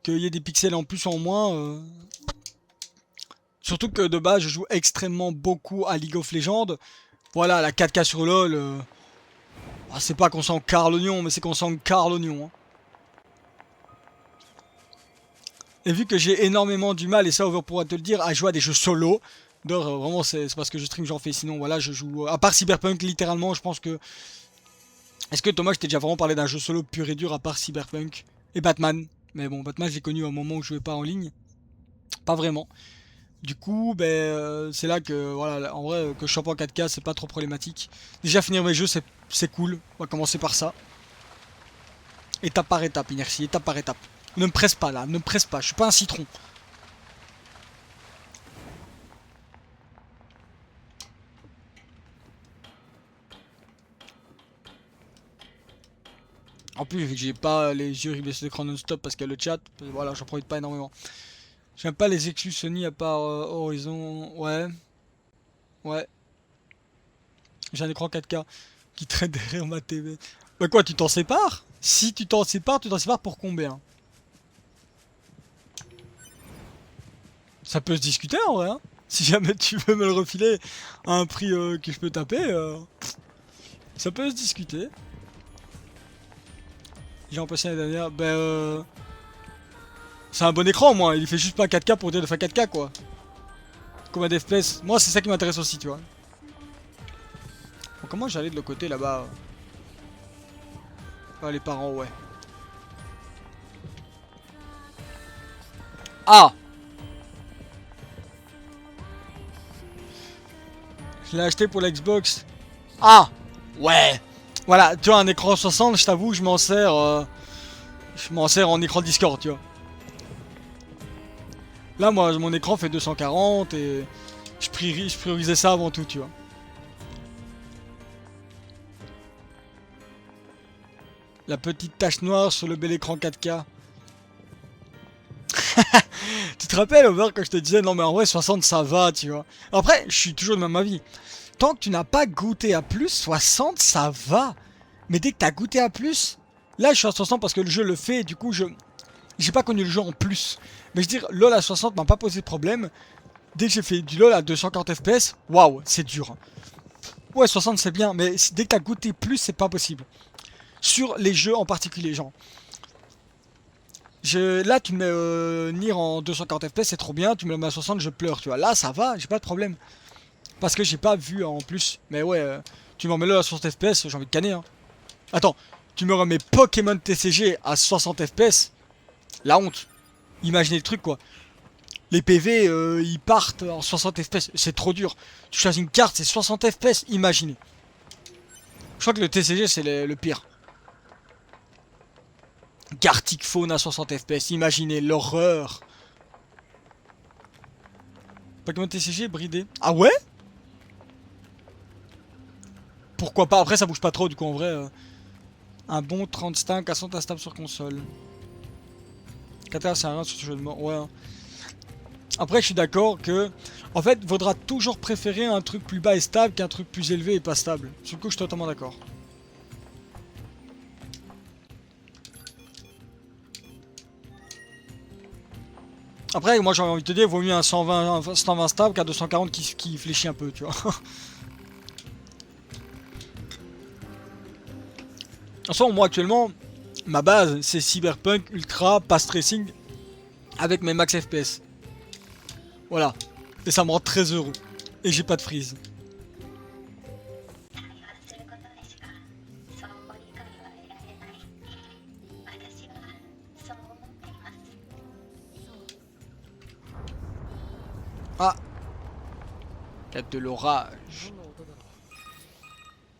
qu'il y ait des pixels en plus ou en moins. Surtout que de base, je joue extrêmement beaucoup à League of Legends. Voilà, la 4K sur LoL. C'est pas qu'on s'en carre l'oignon, mais c'est qu'on s'en carre l'oignon. Hein. Et vu que j'ai énormément du mal, et ça, Over pourra te le dire, à jouer à des jeux solo. D'ailleurs, vraiment, c'est parce que je stream, j'en fais. Sinon, voilà, je joue. À part Cyberpunk, littéralement, je pense que. Est-ce que Thomas, je t'ai déjà vraiment parlé d'un jeu solo pur et dur à part Cyberpunk et Batman? Mais bon, Batman, j'ai connu à un moment où je jouais pas en ligne. Pas vraiment. Du coup, c'est là que, voilà, en vrai, que je chope en 4K, c'est pas trop problématique. Déjà, finir mes jeux, c'est cool. On va commencer par ça. Étape par étape, Inertie, étape par étape. Ne me presse pas là, ne me presse pas, je suis pas un citron. En plus, vu que j'ai pas les yeux rivés sur l'écran non-stop parce qu'il y a le chat, voilà, j'en profite pas énormément. J'aime pas les exclus Sony à part Horizon, ouais. Ouais. J'ai un écran 4K qui traîne derrière ma TV. Bah quoi, tu t'en sépares? Si tu t'en sépares pour combien? Ça peut se discuter en vrai, hein. Si jamais tu veux me le refiler à un prix que je peux taper, ça peut se discuter. J'ai remplacé l'année dernière, c'est un bon écran, moi. Il fait juste pas 4K pour dire de faire 4K, quoi. Combien d'FPS? Moi, c'est ça qui m'intéresse aussi, tu vois. Bon, comment j'allais de l'autre côté, là-bas? Ah, les parents, ouais. Ah! Je l'ai acheté pour l'Xbox. Ah! Ouais! Voilà, tu vois, un écran 60, je t'avoue, je m'en sers en écran Discord, tu vois. Là, moi, mon écran fait 240 et je priorisais ça avant tout, tu vois. La petite tache noire sur le bel écran 4K. Tu te rappelles, Over, quand je te disais, non mais en vrai, 60 ça va, tu vois. Après, je suis toujours de même avis. Tant que tu n'as pas goûté à plus, 60 ça va. Mais dès que tu as goûté à plus, là je suis à 60 parce que le jeu le fait et du coup j'ai pas connu le jeu en plus. Mais je veux dire, LoL à 60 m'a pas posé de problème. Dès que j'ai fait du LoL à 240 FPS, waouh, c'est dur. Ouais, 60 c'est bien, mais dès que t'as goûté plus, c'est pas possible. Sur les jeux en particulier, genre. Là, tu me mets Nier en 240 FPS, c'est trop bien. Tu me le mets à 60, je pleure, tu vois. Là, ça va, j'ai pas de problème. Parce que j'ai pas vu en plus. Mais ouais, tu m'en mets là à 60 FPS, j'ai envie de canner. Hein. Attends, tu me remets Pokémon TCG à 60 FPS. La honte. Imaginez le truc, quoi. Les PV, ils partent en 60 FPS. C'est trop dur. Tu choisis une carte, c'est 60 FPS. Imaginez. Je crois que le TCG, c'est le pire. Gartic Faune à 60 FPS. Imaginez l'horreur. Pokémon TCG bridé. Ah ouais? Pourquoi pas? Après, ça bouge pas trop, du coup, en vrai. Un bon 35 à 100 instable sur console. 4 c'est un rien sur ce jeu de mort. Ouais. Après, je suis d'accord que, en fait, vaudra toujours préférer un truc plus bas et stable qu'un truc plus élevé et pas stable. Sur le coup, je suis totalement d'accord. Après, moi, j'ai envie de te dire, il vaut mieux un 120 stable qu'un 240 qui fléchit un peu, tu vois. De toute façon, moi, actuellement, Ma base, c'est Cyberpunk Ultra Pass Tracing avec mes max FPS. Voilà. Et ça me rend très heureux. Et j'ai pas de freeze. Ah! Il y a de l'orage. 何の音だろ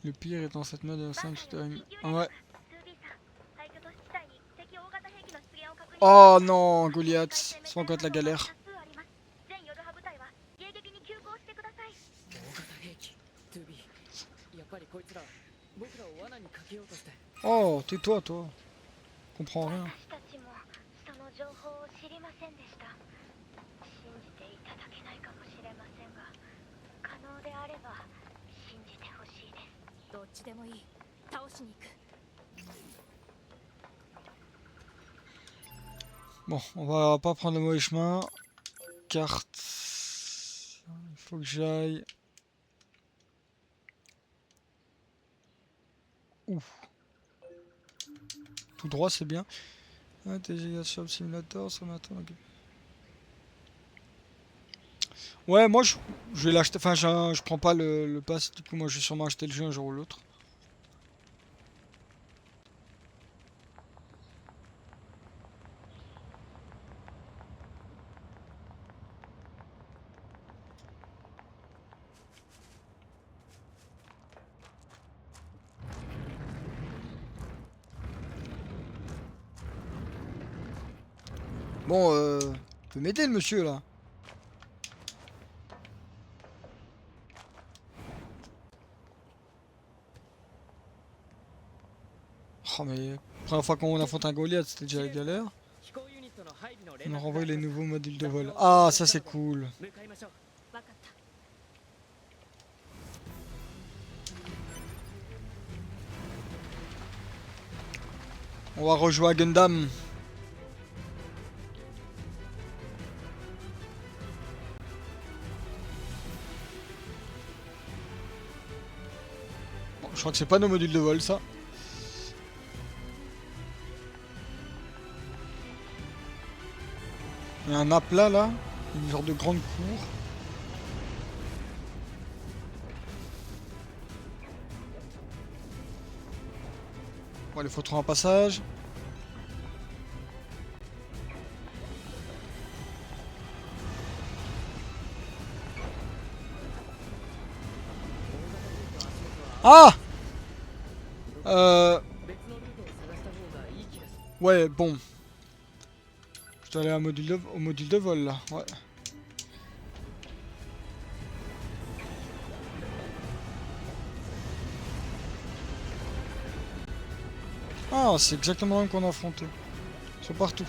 う。 Le pire est dans cette mode de 5 shooting. バンカー Ouais. 2B さん廃墟都市地帯に敵大型兵器の出現を確認。 Oh non, Goliath. C'est encore de la galère. 全ヨルハ部隊は迎撃に急行してください。大型兵器 2B。やっぱりこいつら僕らを罠にかけようとして。 Oh, tais-toi, toi. Comprends rien. 私たちもその情報を知りませんでした。信じていただけないかもしれませんが、可能であれば信じてほしいです。どっちでもいい。倒しに行く。 Bon, on va pas prendre le mauvais chemin. Carte. Il faut que j'aille. Ouh. Tout droit, c'est bien. Ah, TG Shop Simulator, ça m'attend. Ok. Ouais, moi je vais l'acheter. Enfin, je prends pas le pass. Du coup, moi je vais sûrement acheter le jeu un jour ou l'autre. Bon, peut m'aider le monsieur là. Oh mais, première fois qu'on affronte un Goliath, c'était déjà la galère. 飛行ユニットの配備の連 On 絡 a が renvoyé あり les ました。 nouveaux modules de vol. Ah, ça c'est cool. 向かいましょう。わかった。 On va rejouer à Gundam. Bon, je crois que c'est pas nos modules de vol ça. Il y a un aplat là, une sorte de grande cour. Bon, il faut trouver un passage. Ah! 別のルートを探した方がいい気がする。 Ouais, bon. Je dois aller au module de vol là, ouais. Ah, c'est exactement le même qu'on a affronté. Ils sont partout.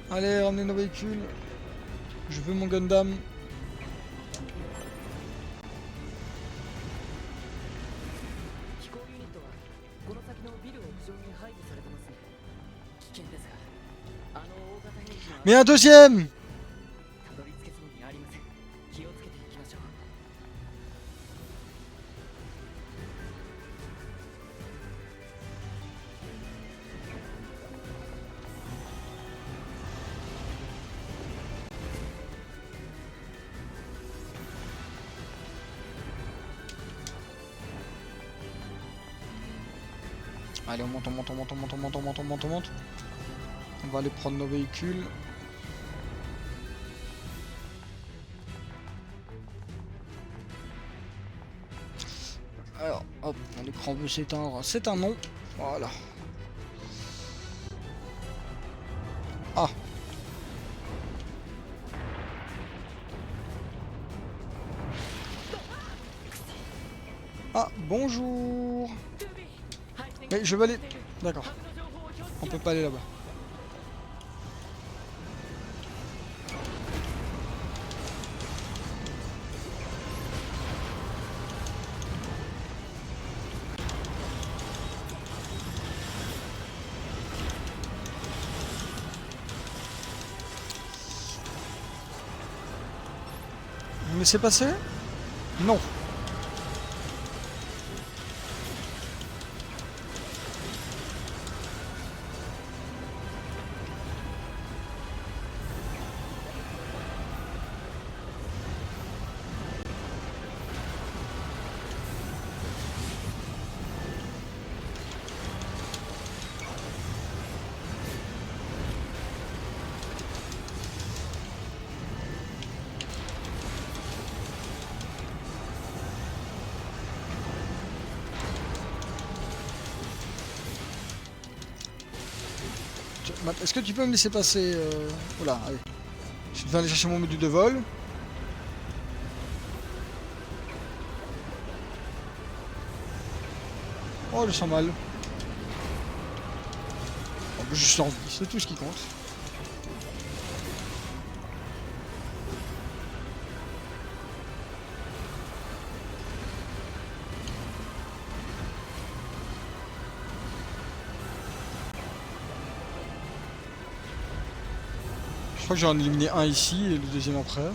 Allez, ramenez nos véhicules. Je veux mon Gundam. 飛行ユニットはこの先のビル屋上に配備されてますね。危険ですが、あの大型兵器は Mais un deuxième! たどり着けそうにありません。気をつけていきましょう。 Allez, on monte, on monte, on monte, on monte, on monte, on monte, on monte, on monte. On va aller prendre nos véhicules. Alors, hop, l'écran veut s'éteindre. C'est un non. Voilà. Ah. Ah, bonjour. Mais je vais aller... D'accord. On peut pas aller là-bas. me laissez passer? Non. Est-ce que tu peux me laisser passer Voilà, allez. Je vais aller chercher mon module de vol. Oh, je sens mal. Oh, je suis en vie, c'est tout ce qui compte. Je crois que j'en ai éliminé un ici et le deuxième après.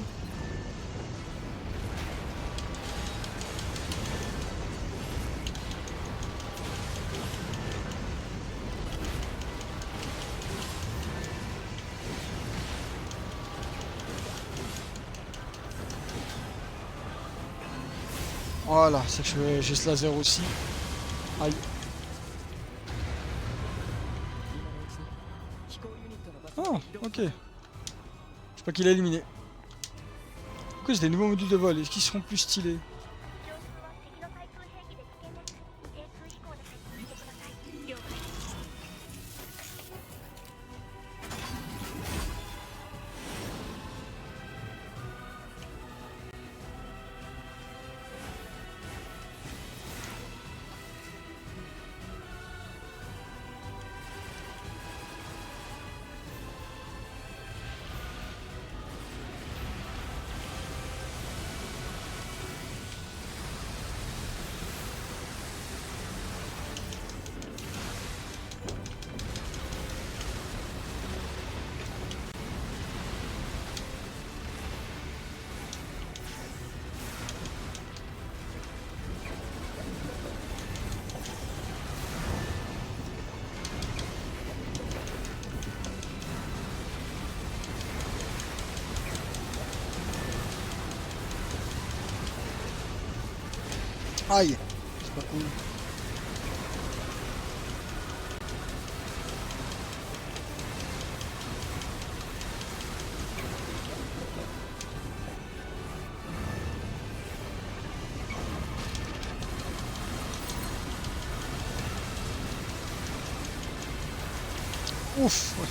Voilà, c'est que j'ai ce laser aussi. Aïe. 今のうちに飛行ユニットの場所 Oh, に移動 ok. Je sais pas qu'il a éliminé. Pourquoi j'ai des nouveaux modules de vol? Est-ce qu'ils seront plus stylés? 上空は敵の対空兵器で危険です。低空飛行で接近してください。了解。 Aïe. C'est pas cool. Ouf, ouais.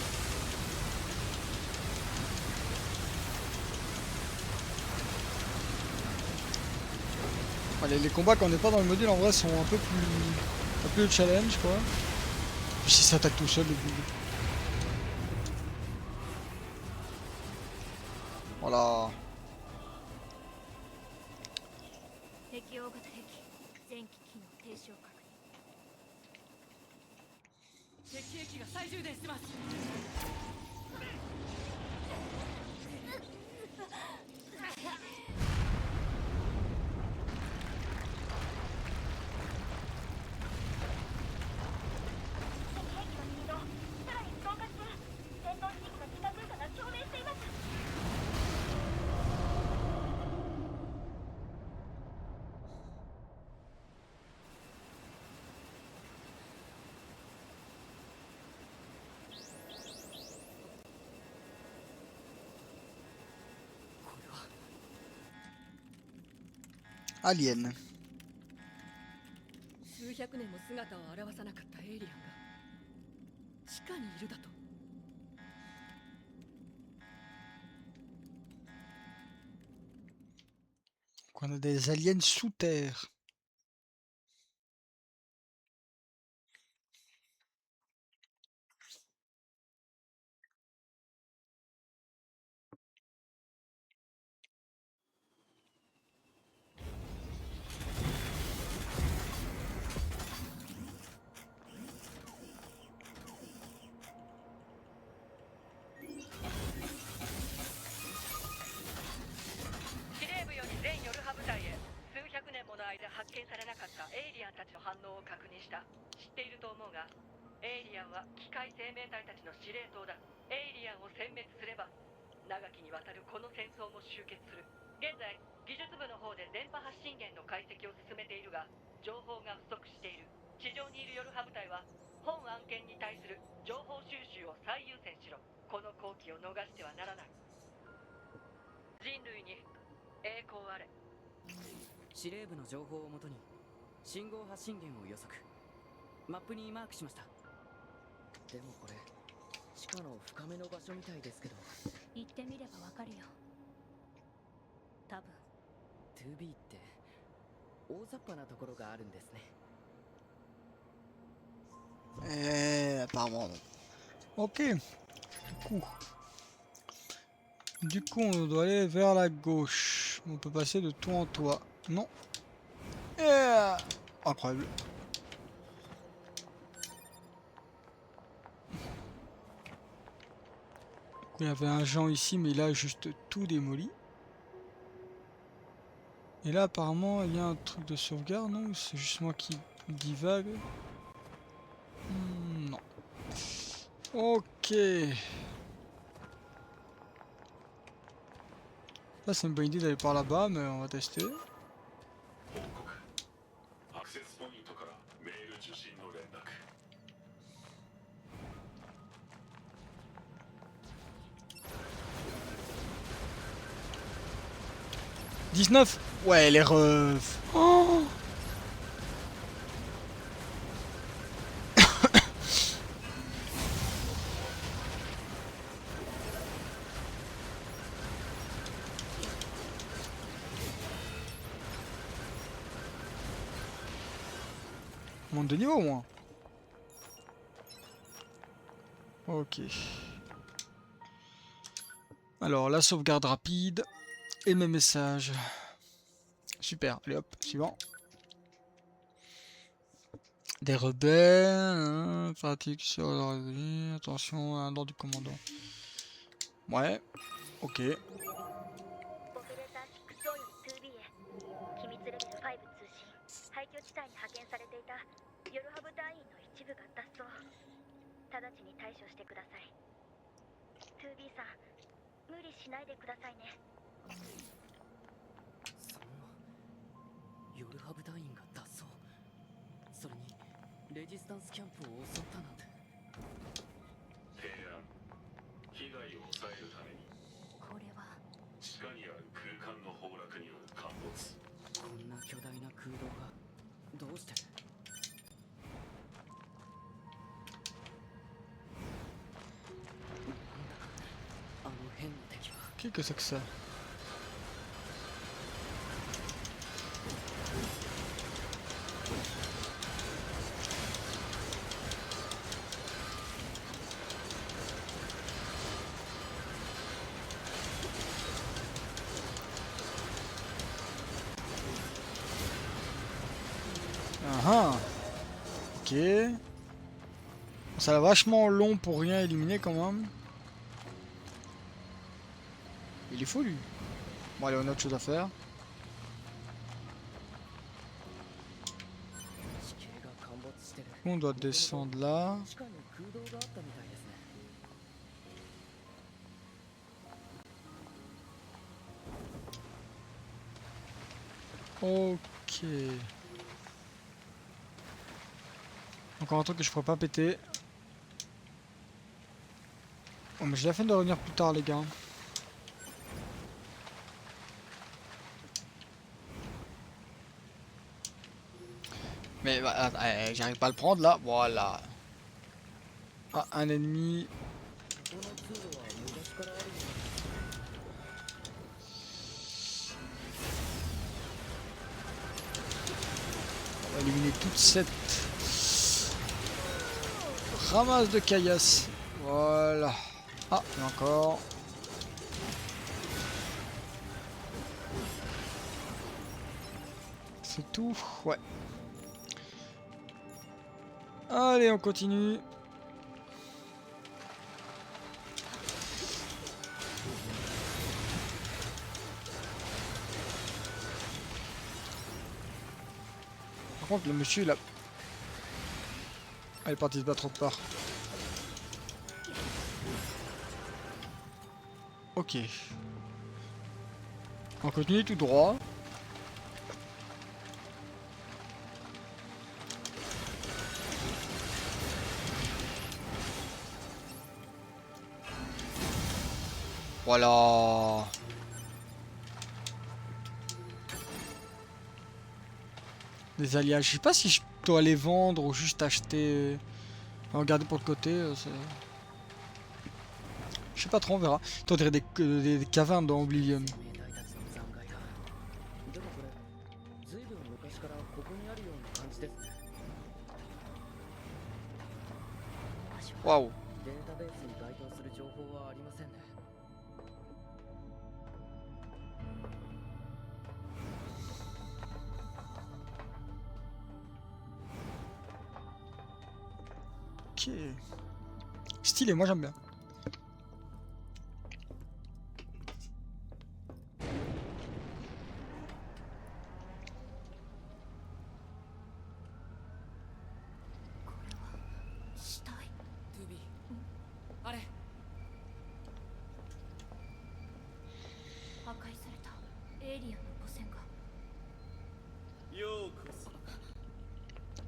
Allez, les combats quand on n'est pas dans le module en vrai sont un peu plus challenge quoi. Puis si ça attaque tout seul le but. Voilà. 敵大型兵器全機機能停止を確認。敵兵器が再充電してます。敵兵器のスピードさらに増加中。戦闘地域の近づいたが証明しています。 Alien. 数百年も姿を現さなかったエイリアンが地下にいるだと。 On a des aliens sous terre. っていると思うが、エイリアンは機械生命体たちの司令塔だ。エイリアンを殲滅すれば長きにわたるこの戦争も終結する。現在技術部の方で電波発信源の解析を進めているが、情報が不足している。地上にいるヨルハ部隊は本案件に対する情報収集を最優先しろ。この好機を逃してはならない。人類に栄光あれ。司令部の情報をもとに信号発信源を予測、マップにマークしました。でもこれ地下の深めの場所みたいですけど。行ってみればわかるよ。多分 2B って大雑把なところがあるんですね。Apparemment non. Ok. Du coup, on doit aller vers la gauche. On peut passer de toit en toit. Non. Incroyable. Il y avait un Jean ici, mais il a juste tout démoli. Et là, apparemment, il y a un truc de sauvegarde, non? C'est juste moi qui divague. Non. Ok. Là, c'est une bonne idée d'aller par là-bas, mais on va tester. « 19 ! Ouais, les refs. Oh. Monte de niveau au moins. Ok. Alors, la sauvegarde rapide. Et mes messages. Super. Allez hop, suivant. Des rebelles. Pratique sur leur vie. Attention à l'ordre du commandant. Ouais. Ok. オペレーター6より 2B へ。機密レベル5通信。廃墟地帯に派遣されていたヨルハブ隊員の一部が脱走。直ちに対処してください。2B さん、無理しないでくださいね。そんなヨルハ部隊員が脱走、それにレジスタンスキャンプを襲ったなんて。提案、被害を抑えるためにこれは地下にある空間の崩落による陥没。こんな巨大な空洞がどうして。あの変な敵は。Qu'est-ce que c'est que ça? Ah ah. Ok. Ça a vachement long pour rien éliminer quand même. Il est fou lui. Bon allez, on a autre chose à faire. 地形が陥没してる。 On doit descendre là. 地下に空洞があったみたいですね。Ok. Encore un truc que je pourrais pas péter. Oh mais j'ai la peine de revenir plus tard les gars. Mais bah, j'arrive pas à le prendre là, voilà. Ah, un ennemi. この通路は昔からあるよ。 On va éliminer toute cette ramasse de caillasse. Voilà. Ah, et encore. C'est tout? Ouais. Allez, on continue. Par contre, le monsieur, il a Elle est partie se battre au part. Ok. On continue tout droit. Voilà. Des alliages. Je sais pas si je dois les vendre ou juste acheter. Regarder pour le côté. Je sais pas trop, on verra. Toi, on dirait des cavernes dans Oblivion. 生命体たちの残骸だ。でもこれ、ずいぶん昔からここにあるような感じですね。Waouh. データベースに該当する情報はありませんね。Ok. Stylé, moi j'aime bien. 死体。トゥービー、あれ。破壊されたエイリアンの母船が。ようこそ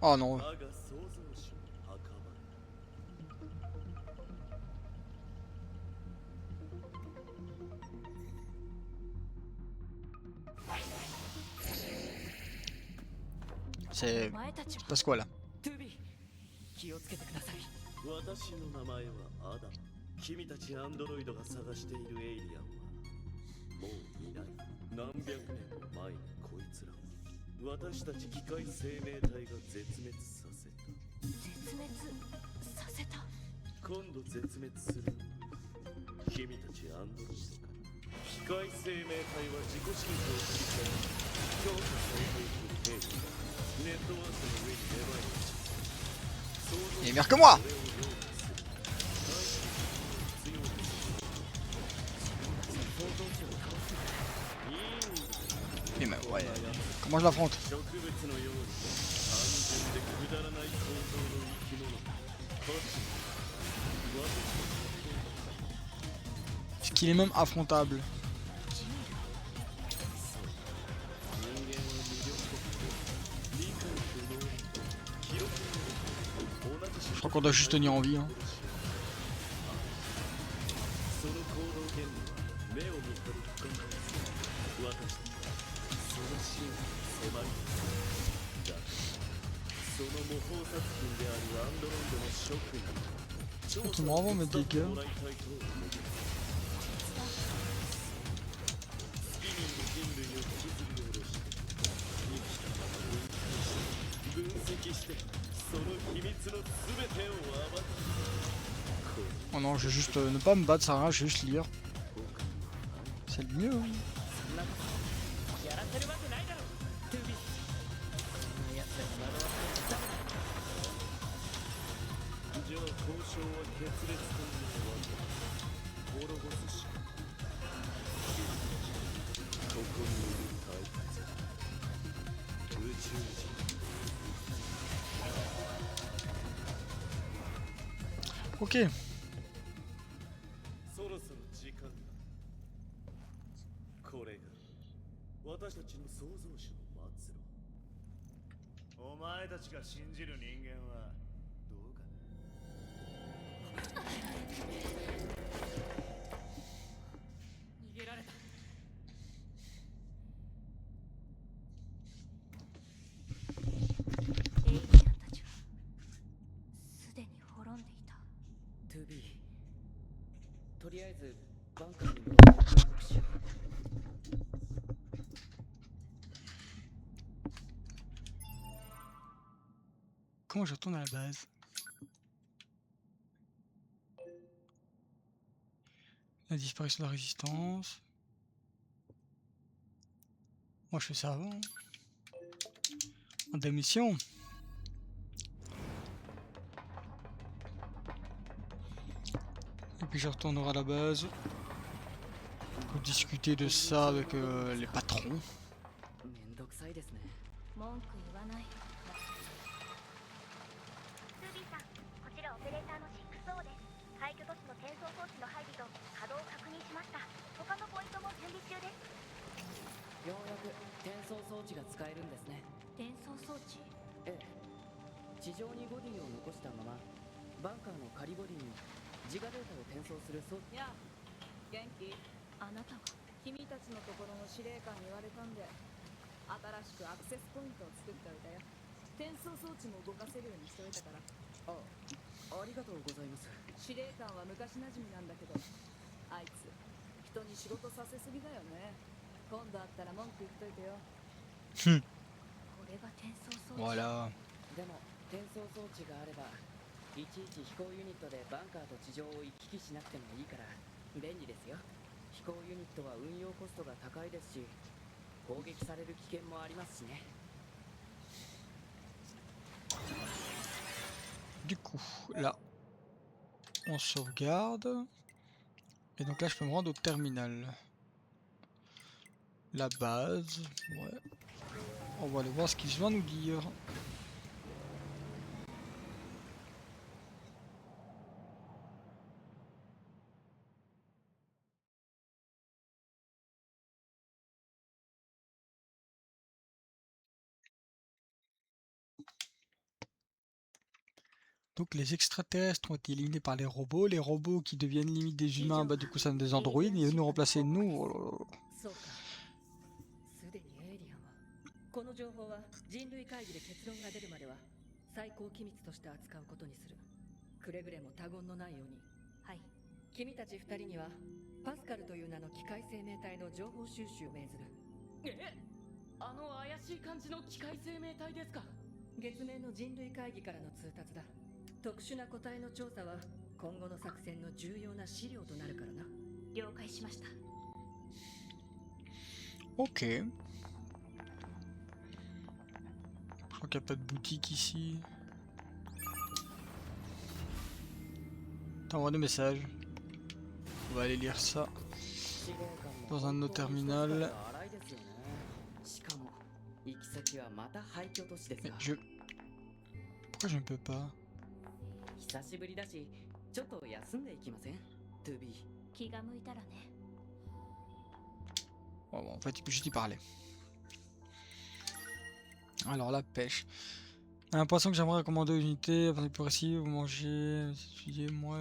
Oh non. 我が創造主の墓場。 C'est. お前たちは Passe quoi là? トゥービー、気をつけてください。私の名前はアダム。君たちアンドロイドが探しているエイリアンはもういない。何百年も前にこいつらを私たち機械生命体が絶滅させた。絶滅させた。今度絶滅する。君たちアンドロイドから機械生命体は自己申告を繰り返し強化されていく兵器がネットワークの上に芽生えている。 Il est meilleur que moi! Mais bah, ouais. Comment je l'affronte? Est-ce qu'il est même affrontable? Je crois qu'on doit juste tenir en vie. Hein. Tu me renvoies mes dégâts. Oh non, je vais juste ne pas me battre, ça sert à rien, je vais juste lire. C'est le mieux. Hein. やらせるわけないだろ、トゥービー。そんな奴らに惑わせてダメだ。じゃあ交渉は決裂というわけ。滅ぼすしか。ここにいる対決。宇宙人。 Ok. そろそろ時間だ。これが私たちの創造主の末路。お前たちが信じる人間はどうかな。逃げられた。エイリアンたちはすでに滅んでいた。トゥービー、とりあえずバンカーに戻って報告しよう。 Comment je retourne à la base? La disparition de la résistance. Moi je fais ça avant. En démission. Et puis je retournerai à la base. Pour discuter de ça avec les patrons. めんどくさいですね。文句言わない。スービーさん転送装置が使えるんですね。転送装置。ええ、地上にボディを残したままバンカーの仮ボディに自我データを転送する装置。やあ、元気？あなたが。君たちのところの司令官に言われたんで、新しくアクセスポイントを作っておいたよ。転送装置も動かせるようにしておいたから。ありがとうございます。司令官は昔馴染みなんだけど、あいつ人に仕事させすぎだよね。今度会ったら文句言っといてよ。これが転送装置。Voilà. でも転送装置があればいちいち飛行ユニットでバンカーと地上を行き来しなくてもいいから便利ですよ。飛行ユニットは運用コストが高いですし攻撃される危険もありますしね。 Du coup, là, on sauvegarde. Et donc là, je peux me rendre au terminal. La base, ouais. On va aller voir ce qu'il va nous dire. Donc les extraterrestres ont été éliminés par les robots qui deviennent limite des humains, bah du coup ça donne des androïdes, et eux nous remplacer nous. Oh là là. そうか。すでにエイリアンはこの情報は人類会議で結論が出るまでは最高機密として扱うことにする。くれぐれも他言のないように。はい。君たち二人にはパスカルという名の機械生命体の情報収集を命ずる。あの怪しい感じの機械生命体ですか？月面の人類会議からの通達だ。特殊な個体の調査は今後の作戦の重要な資料となるからな。了解しました。 Ok. Je crois qu'il n'y a pas de boutique ici. T'envoies des messages. On va aller lire ça dans un de nos terminals. Mais je... Pourquoi je ne peux pas? 久しぶりだし、ちょっと休んでいきません？ To be。 気が向いたらね。 Oh, bon, en fait, il peut juste y parler. Alors, la pêche. Un poisson que j'aimerais recommander aux unités. Avant plus précis, vous mangez, étudiez, moi.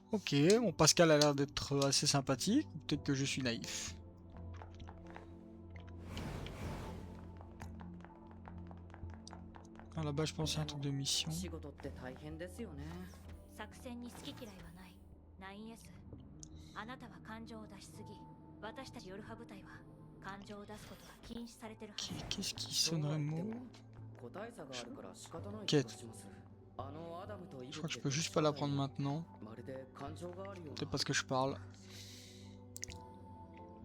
Ok, bon, Pascal a l'air d'être assez sympathique. Peut-être que je suis naïf. Ah, là-bas, je pense c'est un truc de mission. 仕事って大変ですよね。作戦に好き嫌いはない。9S。あなたは感情を出しすぎ。私たちヨルハ部隊は感情を出すことは禁止されてるはず。 Qu'est-ce qui sonnerait mot? 個体差があるから仕方ない気 Quête. がします。あのアダムとイ Je ブ crois que って je peux juste pas la prendre maintenant. まるで感情があるような。 Peut-être parce que je parle.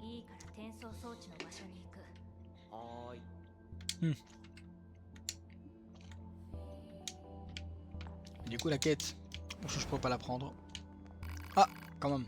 いいから転送装置の場所に行く。はーい。 Du coup, la quête. Bon, je pourrais pas la prendre. Ah, quand même.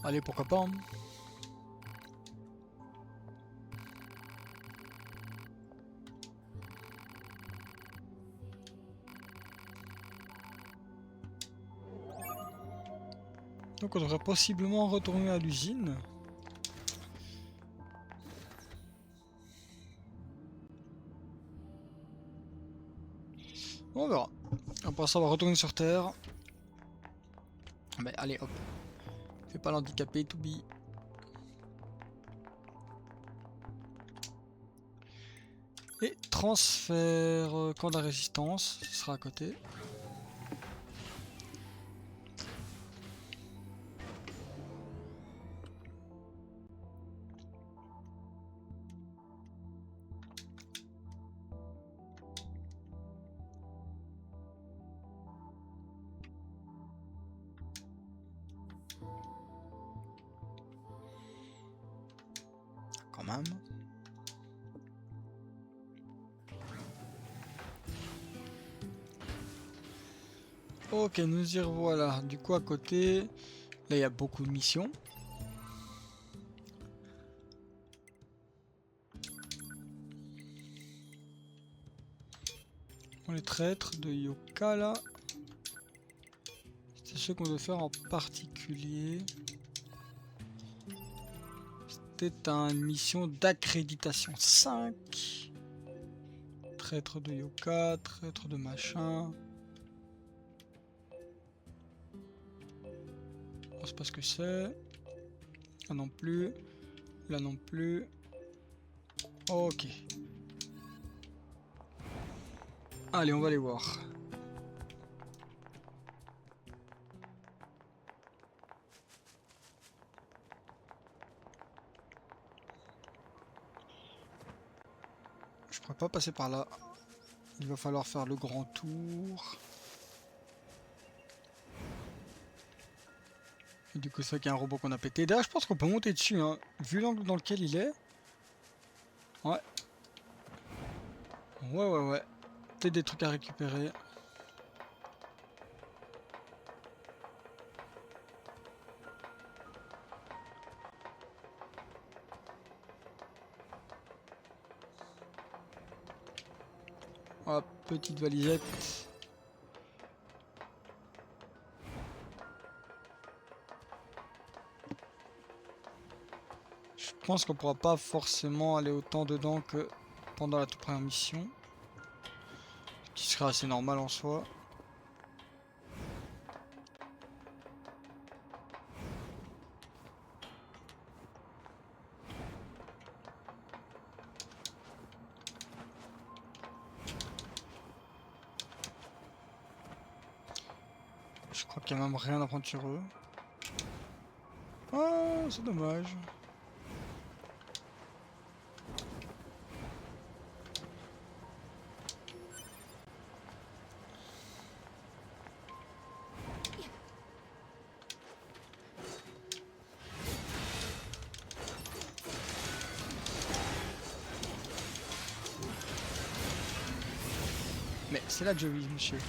Allez, pourquoi pas, hein. Donc on devrait possiblement retourner à l'usine. On verra. Après ça on va retourner sur Terre. Mais allez hop. Fais pas l'handicapé, Toubi. Et transfert camp de la résistance, ce sera à côté. même. Ok, nous y revoilà. Du coup, à côté, là, il y a beaucoup de missions. Les traîtres de Yoka, là. C'est ce qu'on doit faire en particulier. C'était une mission d'accréditation 5. Traître de Yoka, traître de machin. On sait pas ce que c'est. Là non plus. Là non plus. Ok. Allez, on va les voir. Je pourrais pas passer par là. Il va falloir faire le grand tour. Et du coup, c'est vrai qu'il y a un robot qu'on a pété. D'ailleurs, je pense qu'on peut monter dessus, hein. Vu l'angle dans lequel il est. Ouais. Ouais. Peut-être des trucs à récupérer. Hop, petite valisette. Je pense qu'on pourra pas forcément aller autant dedans que pendant la toute première mission. Ce qui serait assez normal en soi. Je crois qu'il n'y a même rien à prendre sur eux. Ah, c'est dommage. Mais c'est là que je vis, monsieur.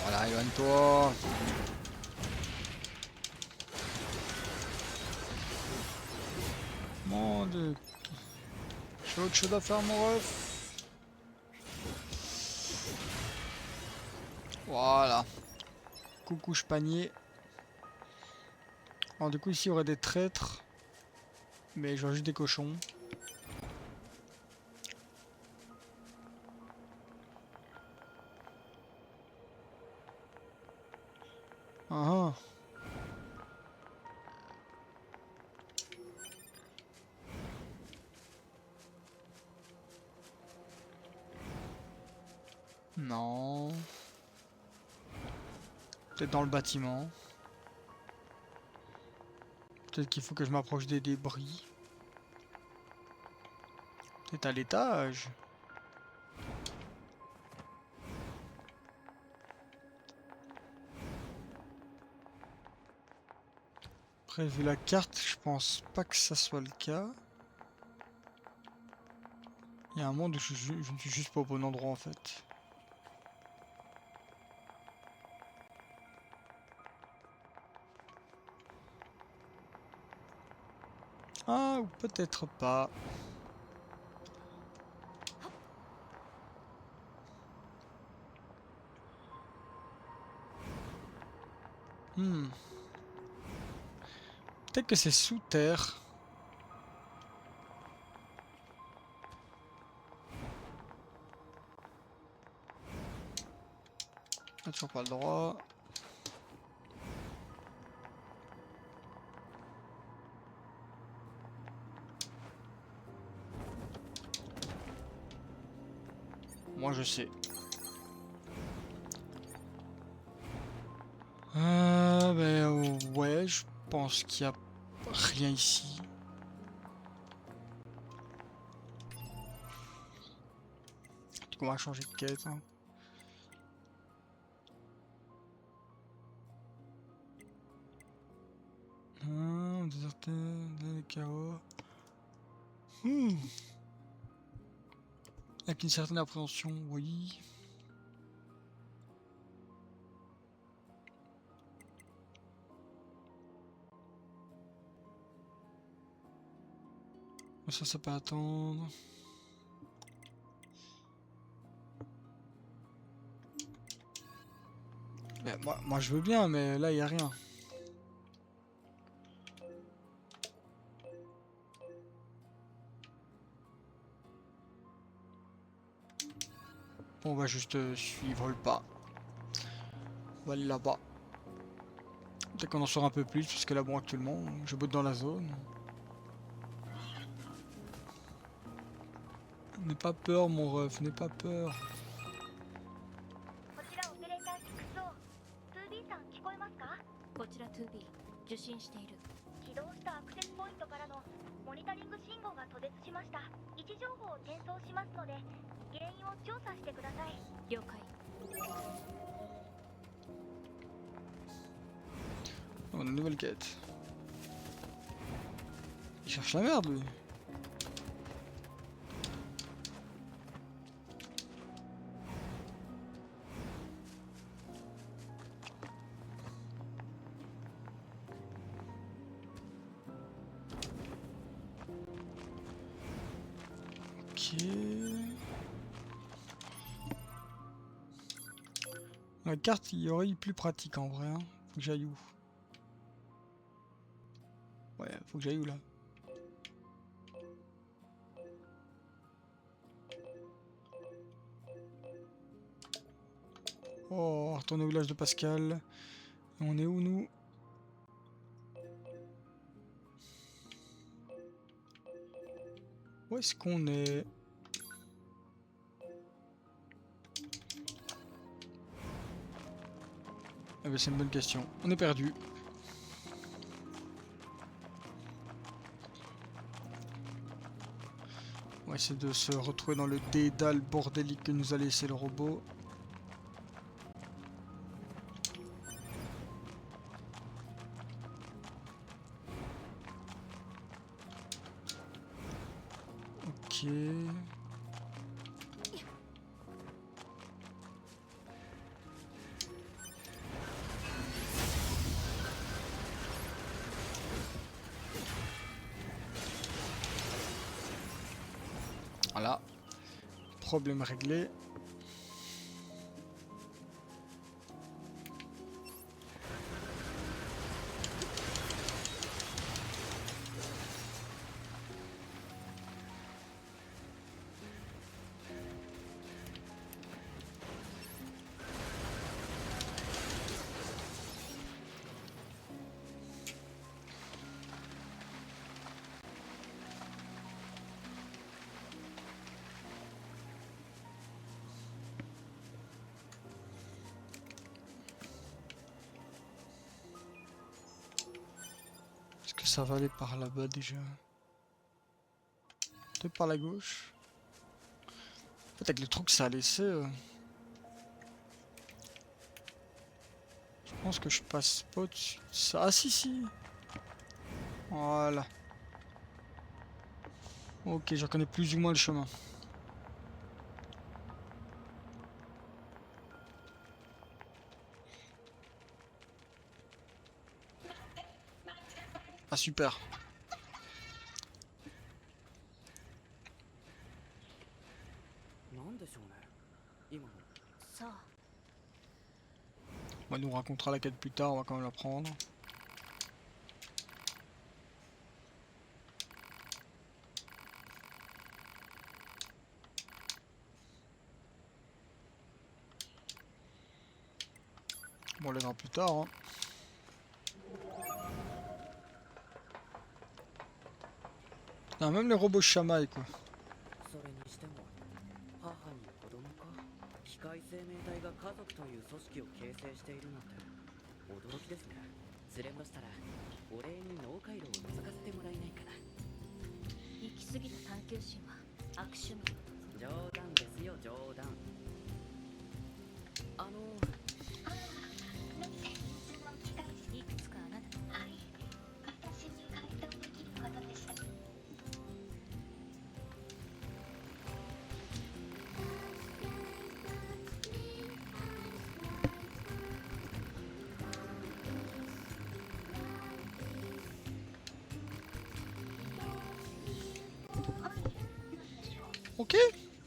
Voilà, éloigne-toi. Mon dieu. J'ai autre chose à faire, mon ref. Voilà. Coucou panier. Alors du coup ici il y aurait des traîtres. Mais j'aurais juste des cochons. Ah ah. Non. Peut-être dans le bâtiment. Peut-être qu'il faut que je m'approche des débris. Peut-être à l'étage. Après, vu la carte, je pense pas que ça soit le cas. Il y a un monde où je ne suis juste pas au bon endroit en fait. Ah, ou peut-être pas. Peut-être que c'est sous terre. Ah, toujours pas le droit. Moi je sais. Ouais, je pense qu'il n'y a rien ici. Peut-être qu'on va changer de quête. Hein. Déserté, des chaos. Avec une certaine appréhension, oui. Ça peut attendre. Mais moi je veux bien, mais là il n'y a rien. Bon, on va juste suivre le pas. On va aller là-bas. Peut-être qu'on en saura un peu plus, parce que là, bon, actuellement, je botte dans la zone. N'aie pas peur, mon ref, n'aie pas peur. こちらオペレーター 6O。 2B さん聞こえますか？こちら 2B 受信している。起動したアクセスポイントからのモニタリング信号が途絶しました。位置情報を転送しますので原因を調査してください。了解。 On a une nouvelle quête. Il cherche la merde, lui. Ok. La carte, il y aurait eu plus pratique en vrai. Hein. Faut que j'aille où? Ouais, faut que j'aille où là? Oh, retourner au village de Pascal. On est où nous? Où est-ce qu'on est? Ah bah c'est une bonne question. On est perdu. On va essayer de se retrouver dans le dédale bordélique que nous a laissé le robot. Ok. Voilà, problème réglé. Est-ce que ça va aller par là-bas déjà? Peut-être par la gauche. En fait, avec le trou que ça a laissé, je pense que je passe pas au-dessus de ça. Ah si si. Voilà. Ok, je reconnais plus ou moins le chemin. Ah super. Ça. On nous racontera la quête plus tard, on va quand même la prendre. Bon, on les verra plus tard. Hein. Non, même les robots chamaillent quoi. それにしても母に子供か機械生命体が家族という組織を形成しているなんて驚きですね。連れましたらお礼に脳回路を覗かせてもらえないかな。行き過ぎた探求心は悪趣味。冗談ですよ冗冗談。いくつかあなた。はい。私に回答できることでした。Ok,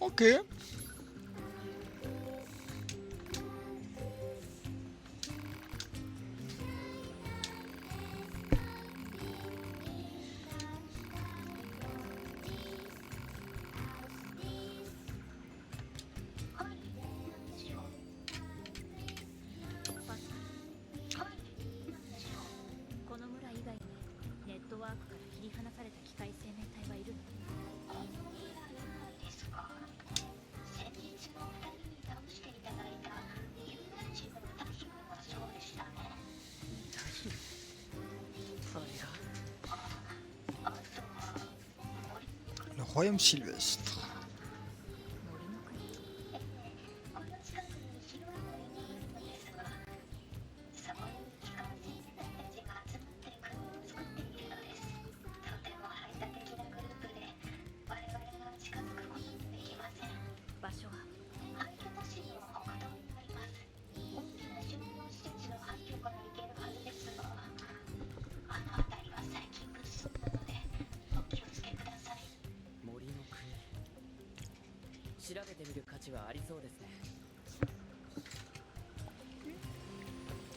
ok. Le royaume sylvestre.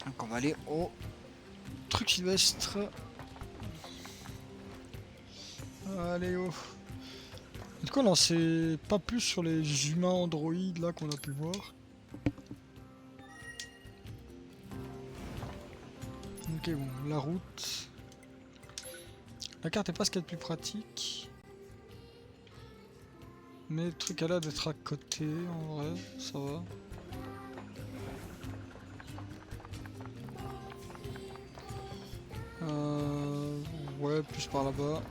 Donc on va aller au truc sylvestre. Allez oh. Du coup on sait pas plus sur les humains androïdes là qu'on a pu voir. Ok bon, la route. La carte est pas ce qu'il y a de plus pratique. Mais le truc a l'air d'être à côté en vrai, ça va. Ouais, plus par là-bas.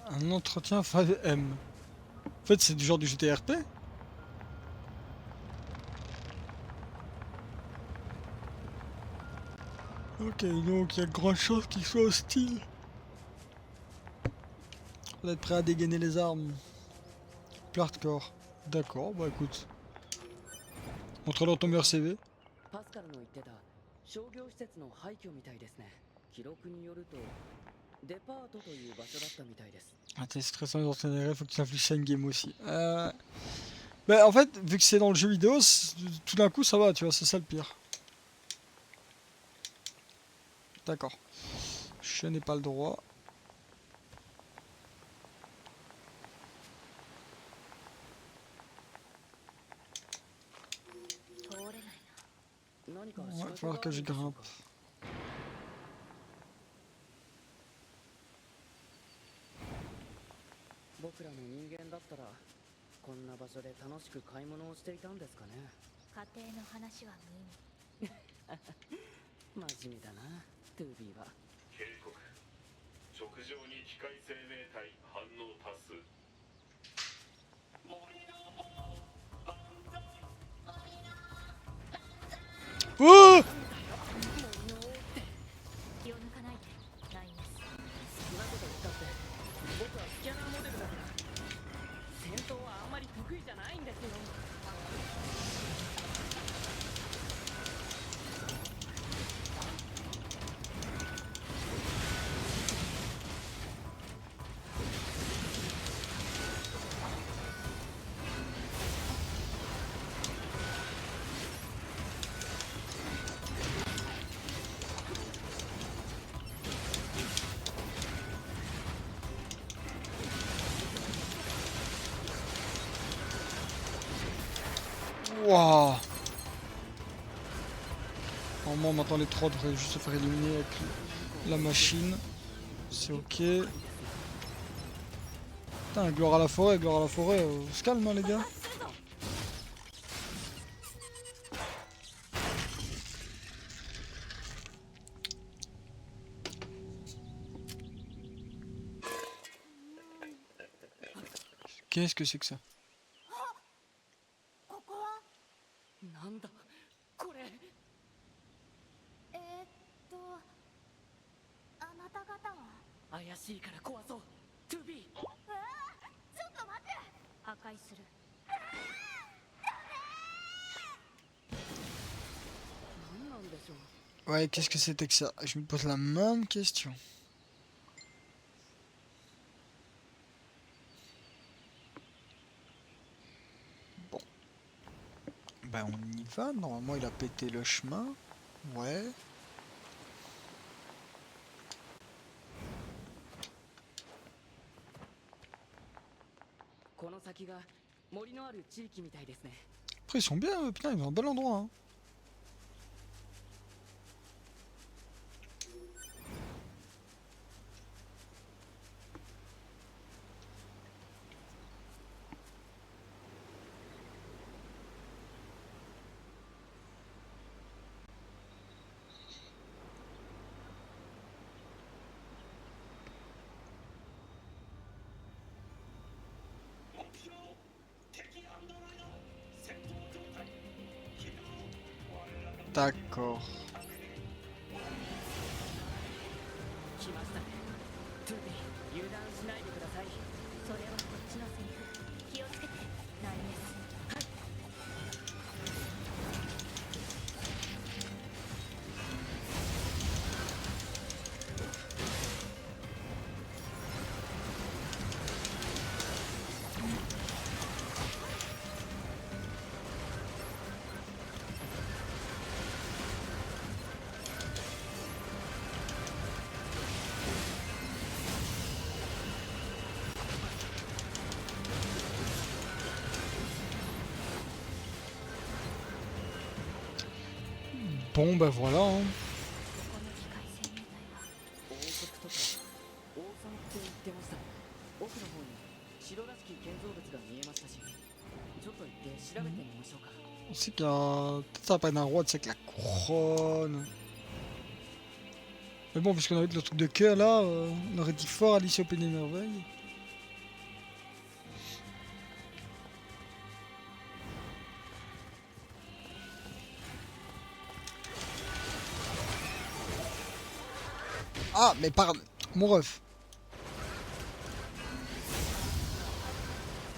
Un entretien 5M. En fait, c'est du genre du GTRP. Ok, donc il y a de grandes chances qu'il soit hostile. On va être prêt à dégainer les armes. Plus hardcore. D'accord, bah écoute. Montre-leur ton meilleur CV. Ah, t'es stressant les entraîneurs, faut que tu infliges ça une game aussi. Bah en fait, vu que c'est dans le jeu vidéo, tout d'un coup ça va, tu vois, c'est ça le pire. D'accord. Je n'ai pas le droit. Ouais, va falloir que je grimpe. Oh! Wouah! Normalement, maintenant les 3 devraient juste se faire éliminer avec la machine. C'est ok. Putain, gloire à la forêt, on se calme hein, les gars. Qu'est-ce que c'est que ça? ここはなんだこれ。あなた方は怪しいから壊そう。2B。ちょっと待って破壊する何なんでしょう。 Ouais, qu'est-ce que c'était que ça? Je me pose la même question. Bon. Ben on y va, normalement il a pété le chemin. Ouais. この先が森のある地域みたいですね。 Après ils sont bien, putain, ils ont un bel endroit. Hein. D'accord. 来ましたね。2B、油断しないでください。それはこっちのセリフ気をつけてナイエス Bon bah voilà. Hein. ここの機械生命体は王国とか王さんって言ってました。奥の方に城らしき建造物が見えましたし、ちょっと行って調べてみましょうか。 On sait qu'il y a un... Peut-être ça va pas être un roi, tu sais, avec la couronne. Mais bon, puisqu'on avait le truc de cœur là, on aurait dit fort Alice au Pays des Merveilles. Ah, mais pardon, mon ref.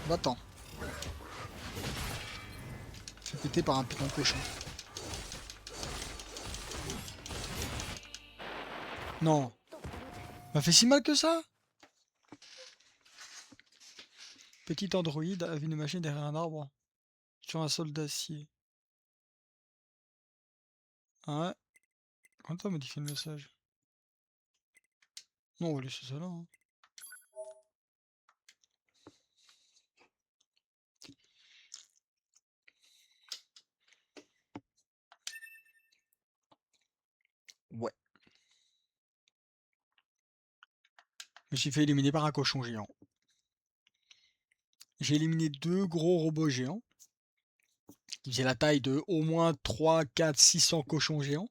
Va-t'en. Fait péter par un putain de cochon. Non. M'a fait si mal que ça? Petit androïde a vu une machine derrière un arbre sur un sol d'acier. Ouais. Comment t'as modifié le message? Non, on va laisser ça là. Hein. Ouais. Je me suis fait éliminer par un cochon géant. J'ai éliminé 2 gros robots géants. Qui faisaient la taille de au moins 3, 4, 600 cochons géants.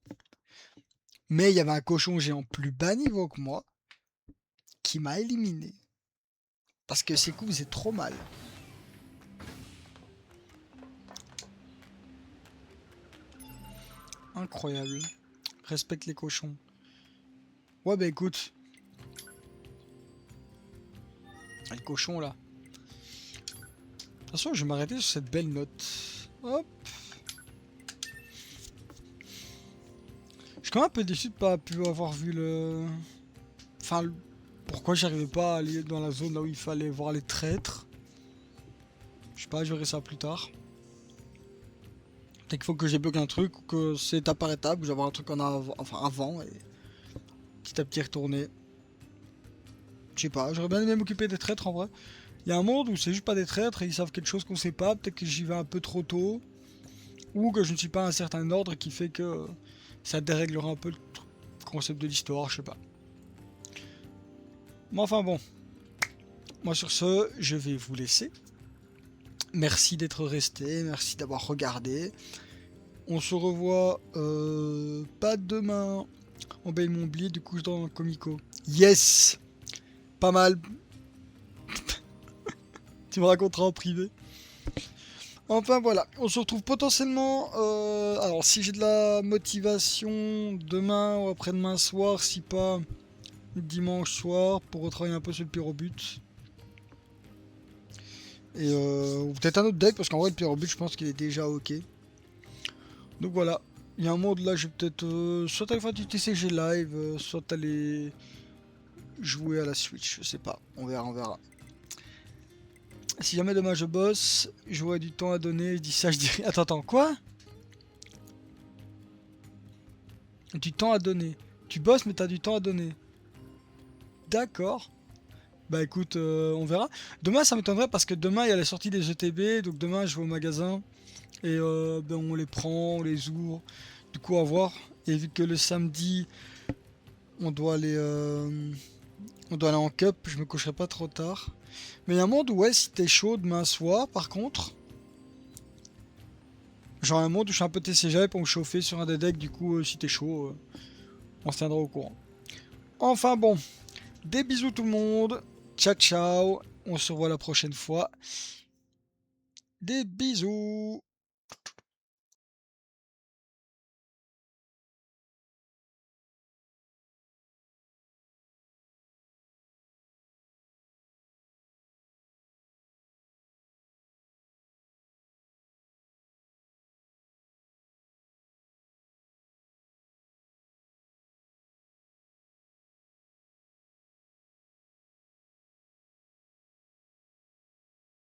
Mais il y avait un cochon géant plus bas niveau que moi. Qui m'a éliminé. Parce que ses coups faisaient trop mal. Incroyable. Respecte les cochons. Ouais bah écoute. Le cochon là. De toute façon je vais m'arrêter sur cette belle note. Hop. Je suis quand même un peu déçu de pas pu avoir vu le... Enfin, pourquoi j'arrivais pas à aller dans la zone là où il fallait voir les traîtres. Je sais pas, je verrai ça plus tard. Peut-être qu'il faut que je débloque un truc ou que c'est étape par étape, que j'avais un truc en avant, enfin avant et petit à petit retourner. Je sais pas, j'aurais bien aimé m'occuper des traîtres en vrai. Il y a un monde où c'est juste pas des traîtres et ils savent quelque chose qu'on sait pas, peut-être que j'y vais un peu trop tôt. Ou que je ne suis pas à un certain ordre qui fait que Ça déréglera un peu le concept de l'histoire, je sais pas. Mais enfin bon. Moi sur ce, je vais vous laisser. Merci d'être resté, merci d'avoir regardé. On se revoit pas demain en Belle Montblier, du coup dans Comico. Yes! Pas mal. Tu me raconteras en privé. Enfin voilà, on se retrouve potentiellement, alors si j'ai de la motivation demain ou après-demain soir, si pas dimanche soir, pour retravailler un peu sur le pyrobut. Et ou peut-être un autre deck, parce qu'en vrai le pyrobut je pense qu'il est déjà ok. Donc voilà, il y a un monde là, je vais peut-être soit aller faire du TCG live, soit aller jouer à la Switch, je sais pas, on verra, on verra. Si jamais demain je bosse, j'aurai du temps à donner, je dis ça, je dis... Attends, quoi? Du temps à donner. Tu bosses mais t'as du temps à donner. D'accord. Bah écoute, on verra. Demain ça m'étonnerait parce que demain il y a la sortie des ETB, donc demain je vais au magasin et ben, on les prend, on les ouvre. Du coup à voir. Et vu que le samedi on doit aller en cup, je me coucherai pas trop tard. Mais il y a un monde où ouais, si t'es chaud demain soir par contre. Genre un monde où je suis un peu TCG pour me chauffer sur un des decks, du coup si t'es chaud, on se tiendra au courant. Enfin bon, des bisous tout le monde, ciao ciao, on se revoit la prochaine fois. Des bisous.